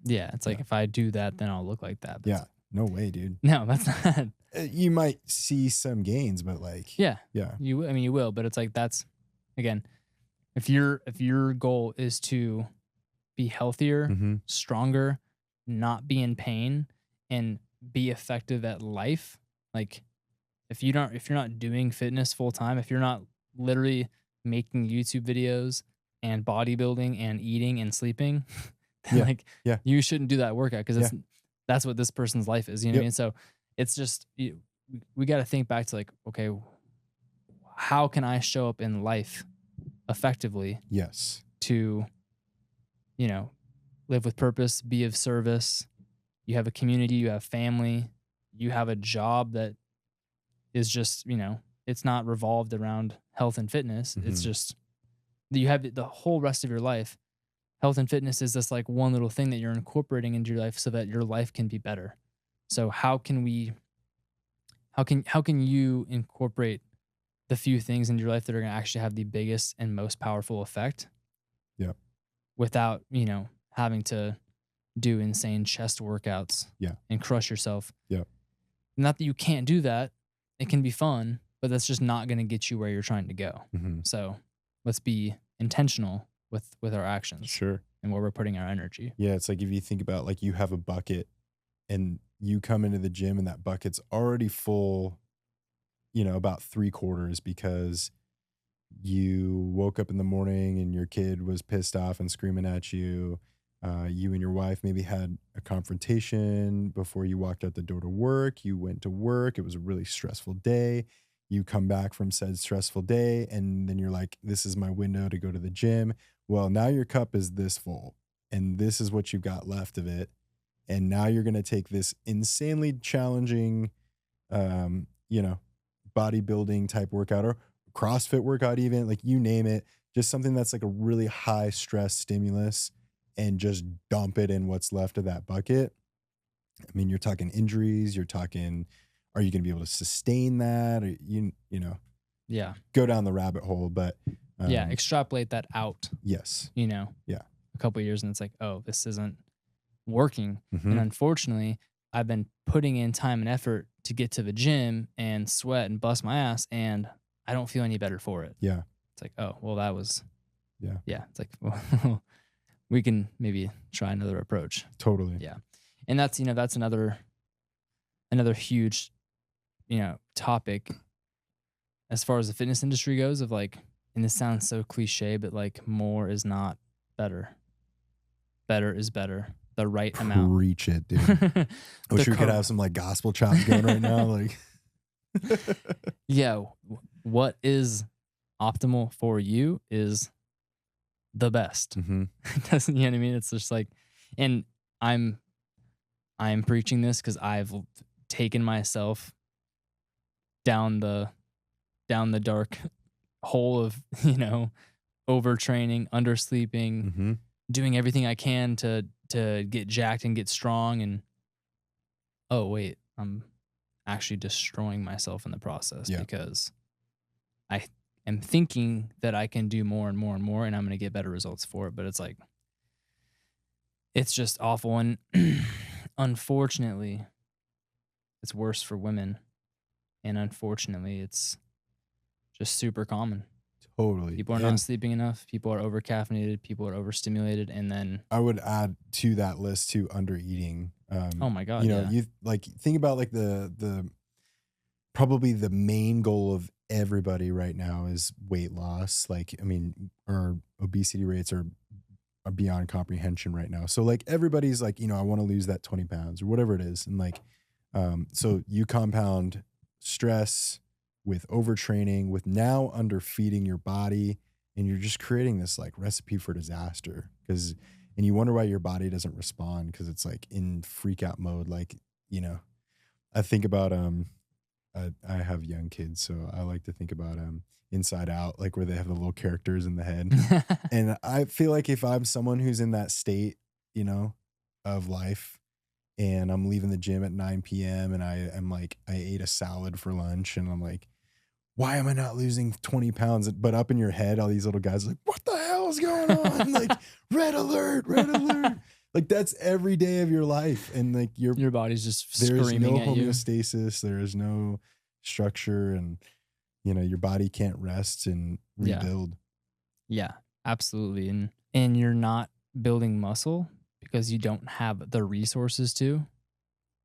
Yeah, it's like if I do that, then I'll look like that. But Yeah, no way, dude. No, that's not. You might see some gains, but like, Yeah, yeah, I mean, you will, but it's like that's again, if your goal is to be healthier, stronger, not be in pain, and be effective at life, like if you're not doing fitness full time, if you're not literally making YouTube videos and bodybuilding and eating and sleeping, then you shouldn't do that workout because that's what this person's life is. You know what I mean? So it's just we got to think back to like, okay, how can I show up in life effectively? Yes. To, you know, live with purpose, be of service. You have a community, you have family, you have a job that is just, you know, it's not revolved around health and fitness. It's just you have the whole rest of your life. Health and fitness is this like one little thing that you're incorporating into your life so that your life can be better. So how can you incorporate the few things into your life that are going to actually have the biggest and most powerful effect? Yeah. Without, you know, having to do insane chest workouts. Yeah. And crush yourself. Yeah. Not that you can't do that. It can be fun, but that's just not going to get you where you're trying to go. So let's be intentional with our actions. Sure. And where we're putting our energy. Yeah. It's like if you think about like you have a bucket and you come into the gym and that bucket's already full, you know, about 3/4 because you woke up in the morning and your kid was pissed off and screaming at you. You and your wife maybe had a confrontation before you walked out the door to work. You went to work. It was a really stressful day. You come back from said stressful day, and then you're like, this is my window to go to the gym. Well, now your cup is this full, and this is what you've got left of it. And now you're going to take this insanely challenging, you know, bodybuilding type workout or CrossFit workout, even like you name it, just something that's like a really high stress stimulus and just dump it in what's left of that bucket. I mean, you're talking injuries, you're talking, are you going to be able to sustain that? Or you know, Yeah. go down the rabbit hole, but Yeah. Extrapolate that out, yes. Yeah. A couple of years and it's like, oh, this isn't working. Mhm. And unfortunately, I've been putting in time and effort to get to the gym and sweat and bust my ass, and I don't feel any better for it. Yeah. It's like, oh, well, that was, Yeah. It's like, well, we can maybe try another approach. Totally. Yeah. And that's, that's another huge, topic as far as the fitness industry goes of like, and this sounds so cliche, but like more is not better. Better is better. The right amount. Preach it, dude. I wish we could have some like gospel chops going right now. Like, yeah. What is optimal for you is the best. mhm. Doesn't, you know what I mean? It's just like, and I'm preaching this because I've taken myself down the dark hole of, overtraining, undersleeping, Mhm. doing everything I can to get jacked and get strong. And oh wait, I'm actually destroying myself in the process because I am thinking that I can do more and more and more, and I'm going to get better results for it. But it's like, it's just awful. And unfortunately, it's worse for women. And unfortunately, it's just super common. Totally. People are not sleeping enough. People are over caffeinated. People are overstimulated. And then I would add to that list too under eating. oh my God. You like think about like the probably the main goal of everybody right now is weight loss. Like, I mean, our obesity rates are beyond comprehension right now. So like everybody's like, I want to lose that 20 pounds or whatever it is. And like, so you compound stress with overtraining, with now underfeeding your body, and you're just creating this like recipe for disaster. And you wonder why your body doesn't respond because it's like in freak out mode. Like, I think about I have young kids, so I like to think about Inside Out, like where they have the little characters in the head. And I feel like if I'm someone who's in that state, of life, and I'm leaving the gym at 9 p.m. and I'm like, I ate a salad for lunch, and I'm like, why am I not losing 20 pounds? But up in your head, all these little guys are like, what the hell is going on? Like, red alert, red alert. Like, that's every day of your life. And like your body's just there's screaming no at you. homeostasis. There is no structure, and your body can't rest and rebuild. Yeah, absolutely. And you're not building muscle because you don't have the resources to,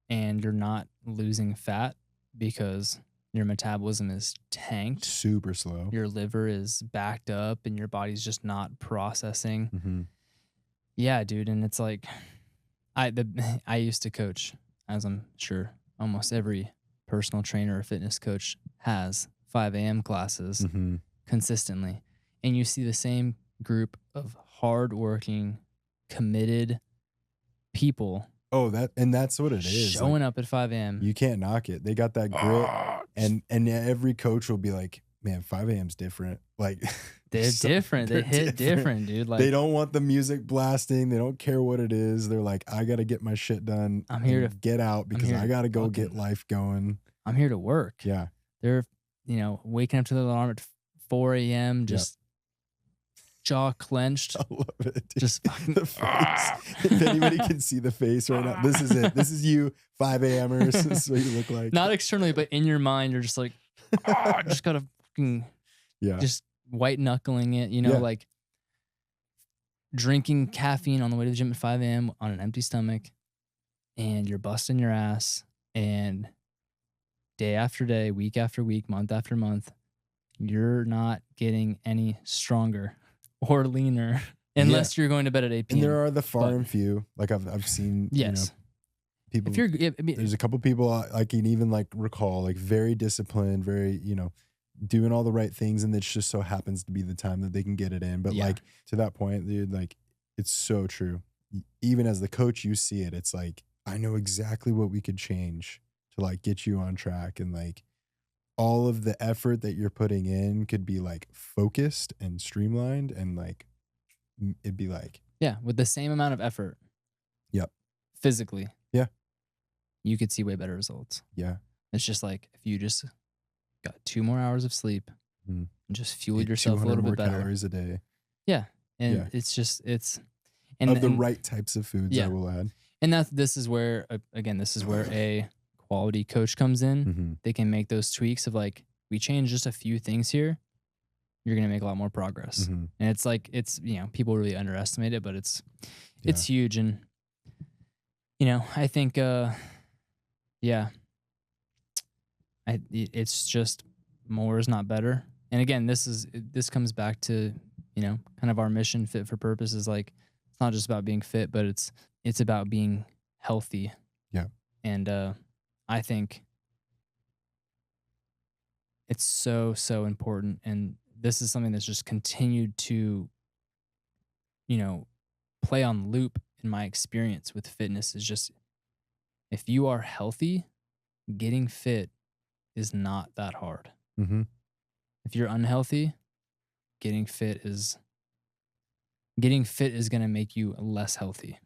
and you're not losing fat because your metabolism is tanked. Super slow. Your liver is backed up and your body's just not processing. Mm-hmm. Yeah, dude. And it's like, I used to coach, as I'm sure almost every personal trainer or fitness coach has, 5 a.m. classes consistently. And you see the same group of hardworking, committed people. Oh, that's what it is. Showing up at 5 a.m. You can't knock it. They got that grit. And every coach will be like, man, 5 a.m.'s different. Like, they're different. They hit different, dude. Like, they don't want the music blasting. They don't care what it is. They're like, I got to get my shit done. I'm here to get out because I got to go get life going. I'm here to work. Yeah. They're, waking up to the alarm at 4 a.m., just jaw clenched. I love it. Dude. Just fucking the face. If anybody can see the face right now, this is it. This is you, 5 a.m.ers. This is what you look like. Not externally, but in your mind, you're just like, I just gotta fucking, just white knuckling it, like drinking caffeine on the way to the gym at 5 a.m. on an empty stomach, and you're busting your ass, and day after day, week after week, month after month, you're not getting any stronger or leaner unless you're going to bed at 8 p.m. And there are the far and few. Like I've seen, yes. People. If you're, there's a couple people I can even like recall, like very disciplined, very, doing all the right things, and it just so happens to be the time that they can get it in. But like to that point, dude, like it's so true. Even as the coach, you see it. It's like, I know exactly what we could change to like get you on track, and like all of the effort that you're putting in could be like focused and streamlined, and like it'd be like, with the same amount of effort. Yep. Physically. Yeah. You could see way better results. Yeah. It's just like if you just got 2 more hours of sleep and just fueled yourself a little bit better. Calories a day. Yeah. And it's of the right types of foods, I will add. And this is where, again, a quality coach comes in. Mm-hmm. They can make those tweaks of like, we change just a few things here, you're going to make a lot more progress. Mm-hmm. And it's like, people really underestimate it, but it's huge. And, I think, it's just more is not better. And again, this comes back to, kind of our mission, Fit for Purpose, is like, it's not just about being fit, but it's about being healthy. Yeah. And I think it's so, so important. And this is something that's just continued to, play on loop in my experience with fitness, is just, if you are healthy, getting fit is not that hard. Mm-hmm. If you're unhealthy, getting fit is going to make you less healthy.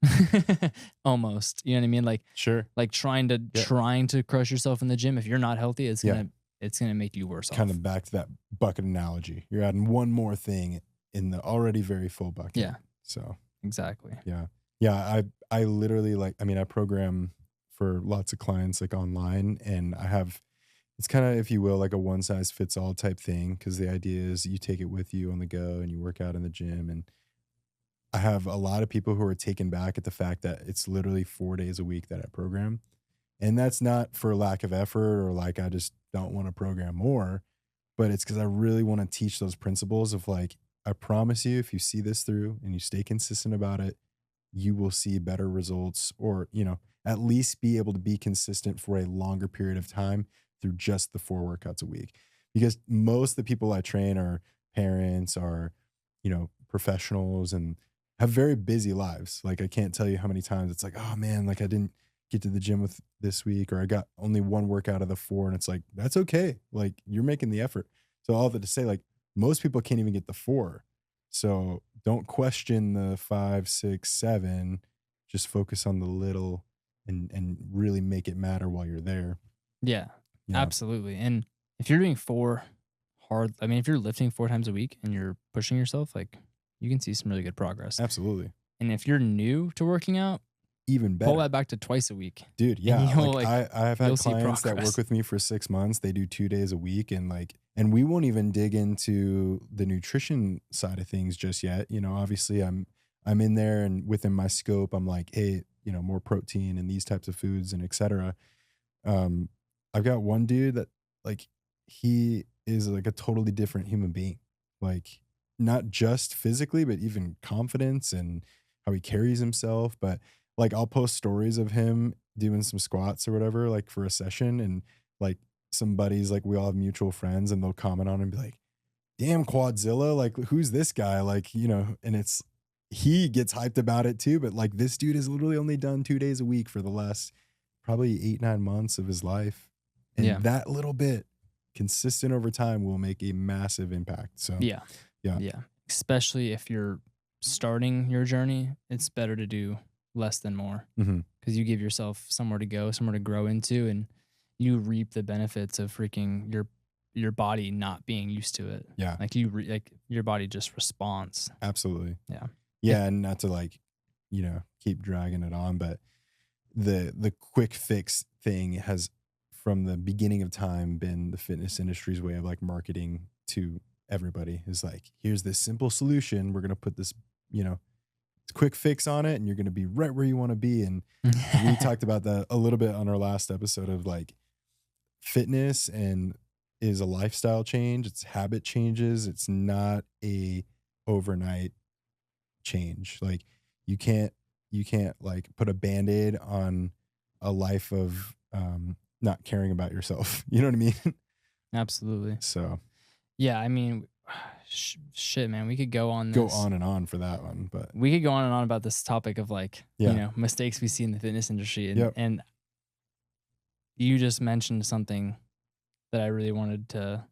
Almost. You know what I mean? Like, sure. Like trying to crush yourself in the gym. If you're not healthy, it's going to make you worse off. Kind of back to that bucket analogy. You're adding one more thing in the already very full bucket. Yeah. So exactly. Yeah. Yeah. I literally I program for lots of clients like online, and it's kind of, if you will, like a one size fits all type thing. Cause the idea is you take it with you on the go and you work out in the gym. And I have a lot of people who are taken back at the fact that it's literally 4 days a week that I program. And that's not for lack of effort or like, I just don't want to program more, but it's because I really want to teach those principles of like, I promise you, if you see this through and you stay consistent about it, you will see better results, or, at least be able to be consistent for a longer period of time through just the 4 workouts a week. Because most of the people I train are parents, are, professionals, and have very busy lives. Like, I can't tell you how many times it's like, oh man, like I didn't get to the gym with this week, or I got only 1 workout of the 4. And it's like, that's okay. Like, you're making the effort. So all of it to say, like, most people can't even get the 4. So don't question the 5, 6, 7, just focus on the little and really make it matter while you're there. Yeah, absolutely. And if you're doing if you're lifting 4 times a week and you're pushing yourself, like, you can see some really good progress. Absolutely. And if you're new to working out, even better. Pull that back to twice a week. Dude, yeah. I've had clients that work with me for 6 months. They do 2 days a week, and we won't even dig into the nutrition side of things just yet. Obviously I'm in there, and within my scope, I'm like, hey, more protein and these types of foods and et cetera. I've got one dude that, like, he is like a totally different human being. Like, not just physically, but even confidence and how he carries himself. But like, I'll post stories of him doing some squats or whatever, like for a session, and like some buddies, like we all have mutual friends, and they'll comment on it and be like, damn, Quadzilla, like, who's this guy? Like, and he gets hyped about it too. But like, this dude has literally only done 2 days a week for the last probably 8-9 months of his life. And that little bit consistent over time will make a massive impact. So yeah. Especially if you're starting your journey, it's better to do less than more, because you give yourself somewhere to go, somewhere to grow into, and you reap the benefits of freaking your body not being used to it. Yeah. Like your body just responds. Absolutely. Yeah. Yeah. And not to like, keep dragging it on, but the quick fix thing has from the beginning of time been the fitness industry's way of like marketing to everybody. Is like, here's this simple solution. We're going to put this, quick fix on it, and you're going to be right where you want to be. And we talked about that a little bit on our last episode of like, fitness and is a lifestyle change. It's habit changes. It's not a overnight change. Like you can't like put a Band-Aid on a life of not caring about yourself. You know what I mean? Absolutely. So Yeah, I mean, shit, man, we could go on go this. on and on for that one, but We could go on and on about this topic of like, Yeah. you know, mistakes we see in the fitness industry. And, Yep. and you just mentioned something that I really wanted to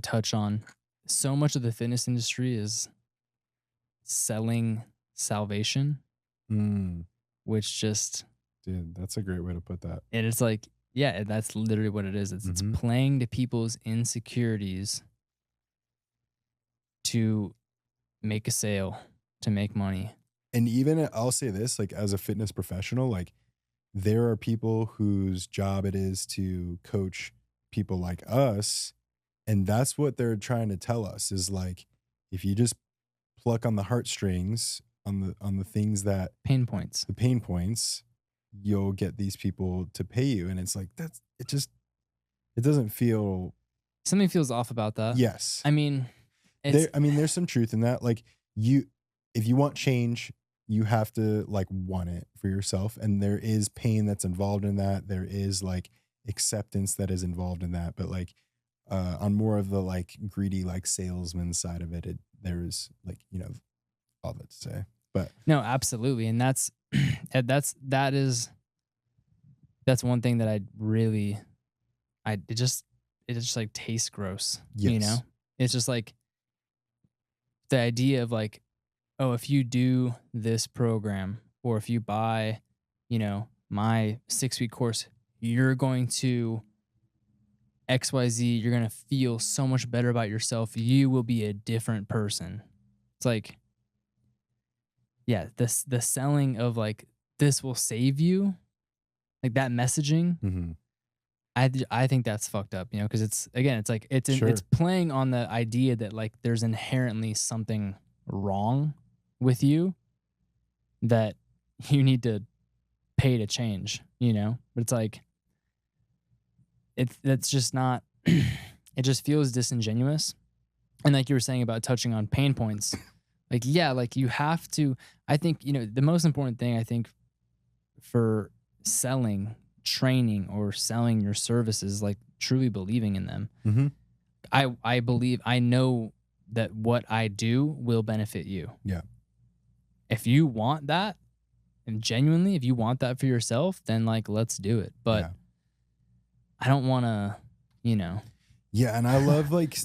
touch on. So much of the fitness industry is selling salvation, which just, dude, that's a great way to put that. and it's like, yeah, that's literally what it is. It's playing to people's insecurities to make a sale, to make money. And even I'll say this, like as a fitness professional, like there are people whose job it is to coach people like us. And that's what they're trying to tell us is like, if you just pluck on the heartstrings on the things that the pain points, you'll get these people to pay you. And it's like, it doesn't feel. Something feels off about that. Yes. I mean, there's some truth in that. Like if you want change, you have to like want it for yourself. And there is pain that's involved in that. There is like acceptance that is involved in that. But like on more of the like greedy, like salesman side of it, there is like, you know, all that to say. But no, absolutely. And that's one thing that it just like tastes gross. yes. You know? It's just like the idea of like, oh, if you do this program or if you buy, you know, my 6-week course, you're going to XYZ, you're going to feel so much better about yourself. You will be a different person. It's like, yeah, the selling of like, this will save you, like that messaging. Mm-hmm. I think that's fucked up, you know, because it's like it's Sure. it's playing on the idea that like there's inherently something wrong with you that you need to pay to change, you know. But it's like that's just not. It just feels disingenuous, and like you were saying about touching on pain points, like yeah, like you have to. I think, you know, the most important thing I think for selling training or selling your services, like truly believing in them. Mm-hmm. I know that what I do will benefit you. Yeah. If you want that, and genuinely, if you want that for yourself, then like, let's do it. But yeah. I don't want to, you know. Yeah. And I love like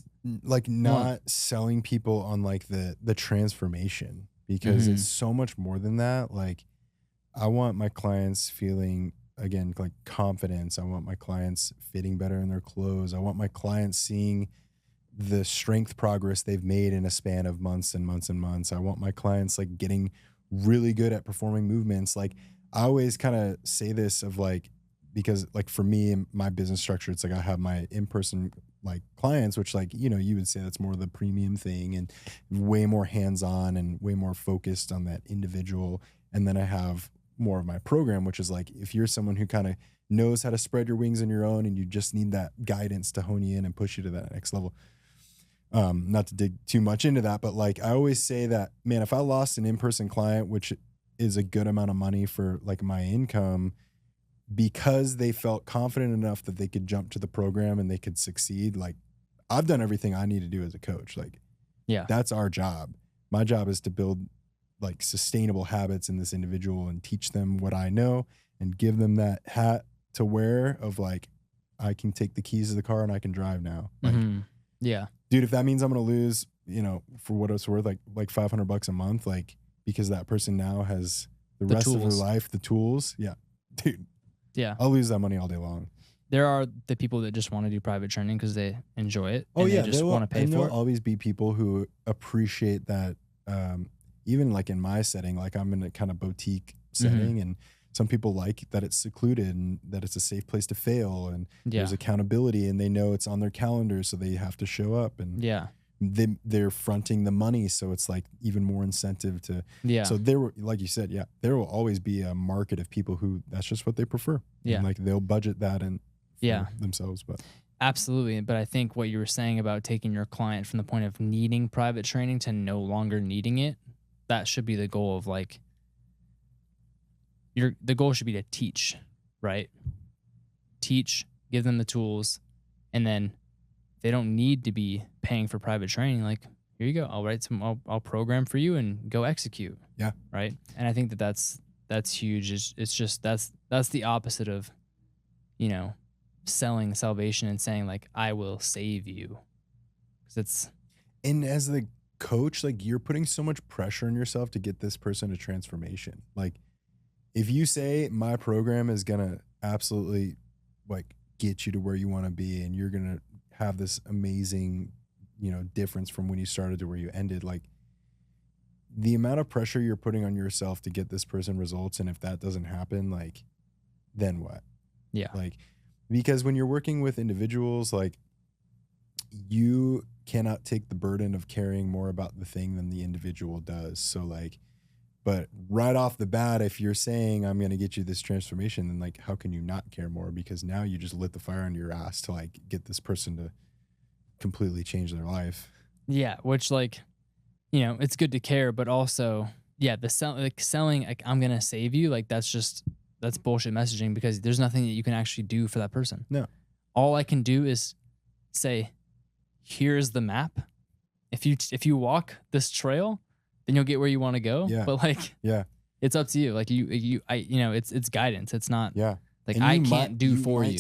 not selling people on like the transformation, because it's so much more than that. Like I want my clients feeling, again, like confidence. I want my clients fitting better in their clothes. I want my clients seeing the strength progress they've made in a span of months and months and months. I want my clients like getting really good at performing movements. Like I always kind of say this of like, because like for me and my business structure, it's like I have my in-person like clients, which like, you know, you would say that's more of the premium thing and way more hands-on and way more focused on that individual. And then I have more of my program, which is like, if you're someone who kind of knows how to spread your wings on your own and you just need that guidance to hone you in and push you to that next level. Not to dig too much into that, but like, I always say that, man, if I lost an in-person client, which is a good amount of money for like my income, because they felt confident enough that they could jump to the program and they could succeed. Like I've done everything I need to do as a coach. Like, yeah, that's our job. My job is to build like sustainable habits in this individual and teach them what I know and give them that hat to wear of like, I can take the keys to the car and I can drive now. Like, yeah, dude, if that means I'm going to lose, you know, for what it's worth, like $500 a month, like, because that person now has the rest of their life, the tools. Yeah, dude. Yeah. I'll lose that money all day long. There are the people that just want to do private training because they enjoy it. Oh, yeah. They just want to pay for it. There'll always be people who appreciate that. Even like in my setting, like I'm in a kind of boutique setting, and some people like that it's secluded and that it's a safe place to fail, and there's accountability, and they know it's on their calendar, so they have to show up, and they're fronting the money, so it's like even more incentive to. Yeah. So there were, like you said, there will always be a market of people who that's just what they prefer. Yeah. And like they'll budget that and themselves, but. Absolutely. But I think what you were saying about taking your client from the point of needing private training to no longer needing it, that should be the goal of like the goal should be to teach, right? Teach, give them the tools, and then they don't need to be paying for private training. Like, here you go. I'll program for you and go execute. Yeah. Right. And I think that's huge. It's just, that's the opposite of, selling salvation and saying like, I will save you. 'Cause it's, and as the coach, like you're putting so much pressure on yourself to get this person to transformation. Like if you say my program is going to absolutely like get you to where you want to be and you're going to have this amazing, difference from when you started to where you ended, like the amount of pressure you're putting on yourself to get this person results. And if that doesn't happen, like, then what? Yeah. Like, because when you're working with individuals, like you cannot take the burden of caring more about the thing than the individual does. So like, but right off the bat, if you're saying I'm going to get you this transformation, then like, how can you not care more? Because now you just lit the fire under your ass to like get this person to completely change their life. Yeah. Which like, it's good to care, but also, yeah, selling, like, I'm going to save you. Like, that's bullshit messaging because there's nothing that you can actually do for that person. No. All I can do is say, here's the map. If you walk this trail, then you'll get where you want to go. Yeah. But like, yeah, it's up to you. Like it's guidance. It's not like and I can't do for you.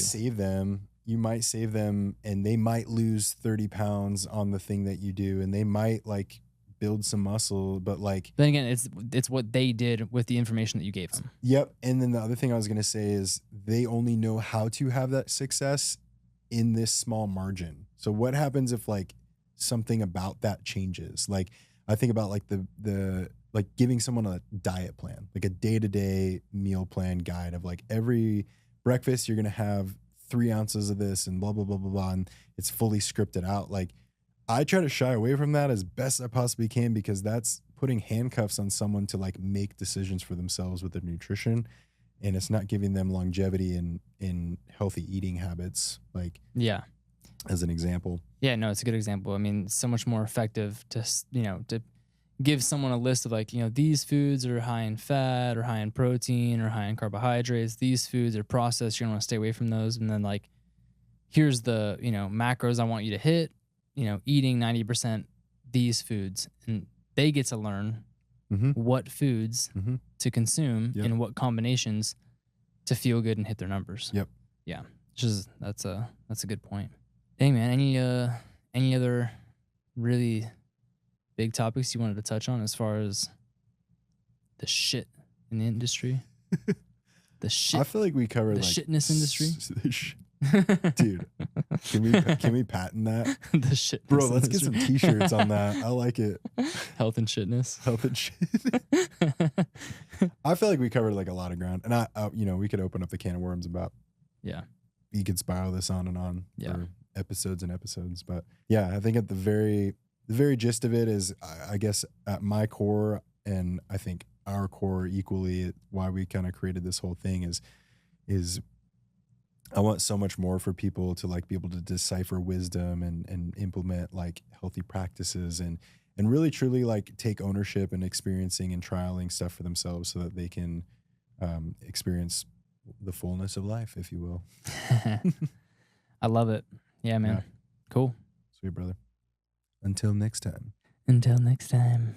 You might save them and they might lose 30 pounds on the thing that you do. And they might like build some muscle, but like, then again, it's what they did with the information that you gave them. Yep. And then the other thing I was going to say is they only know how to have that success in this small margin. So what happens if like something about that changes? Like I think about like the like giving someone a diet plan, like a day-to-day meal plan guide of like every breakfast you're going to have 3 ounces of this and blah, blah, blah, blah, blah. And it's fully scripted out. Like I try to shy away from that as best I possibly can because that's putting handcuffs on someone to like make decisions for themselves with their nutrition. And it's not giving them longevity in healthy eating habits. Like, yeah, as an example. Yeah, no, it's a good example. I mean, it's so much more effective to give someone a list of like, these foods are high in fat or high in protein or high in carbohydrates. These foods are processed. You're going to want to stay away from those. And then like, here's the, macros I want you to hit, eating 90% these foods. And they get to learn what foods to consume and what combinations to feel good and hit their numbers. Yep. Yeah. That's a good point. Hey man, any other really big topics you wanted to touch on as far as the shit in the industry? The shit. I feel like we covered the like shitness industry. Dude, can we patent that? The shit. Bro, let's get some t-shirts on that. I like it. Health and shitness. Health and shit. I feel like we covered like a lot of ground, and we could open up the can of worms about. Yeah. You could spiral this on and on. Yeah. For episodes and episodes, but yeah, I think at the very gist of it is, I guess at my core, and I think our core equally, why we kind of created this whole thing is I want so much more for people to like be able to decipher wisdom and implement like healthy practices and really truly like take ownership and experiencing and trialing stuff for themselves so that they can experience the fullness of life, if you will. I love it. Yeah, man. Yeah. Cool. Sweet, brother. Until next time. Until next time.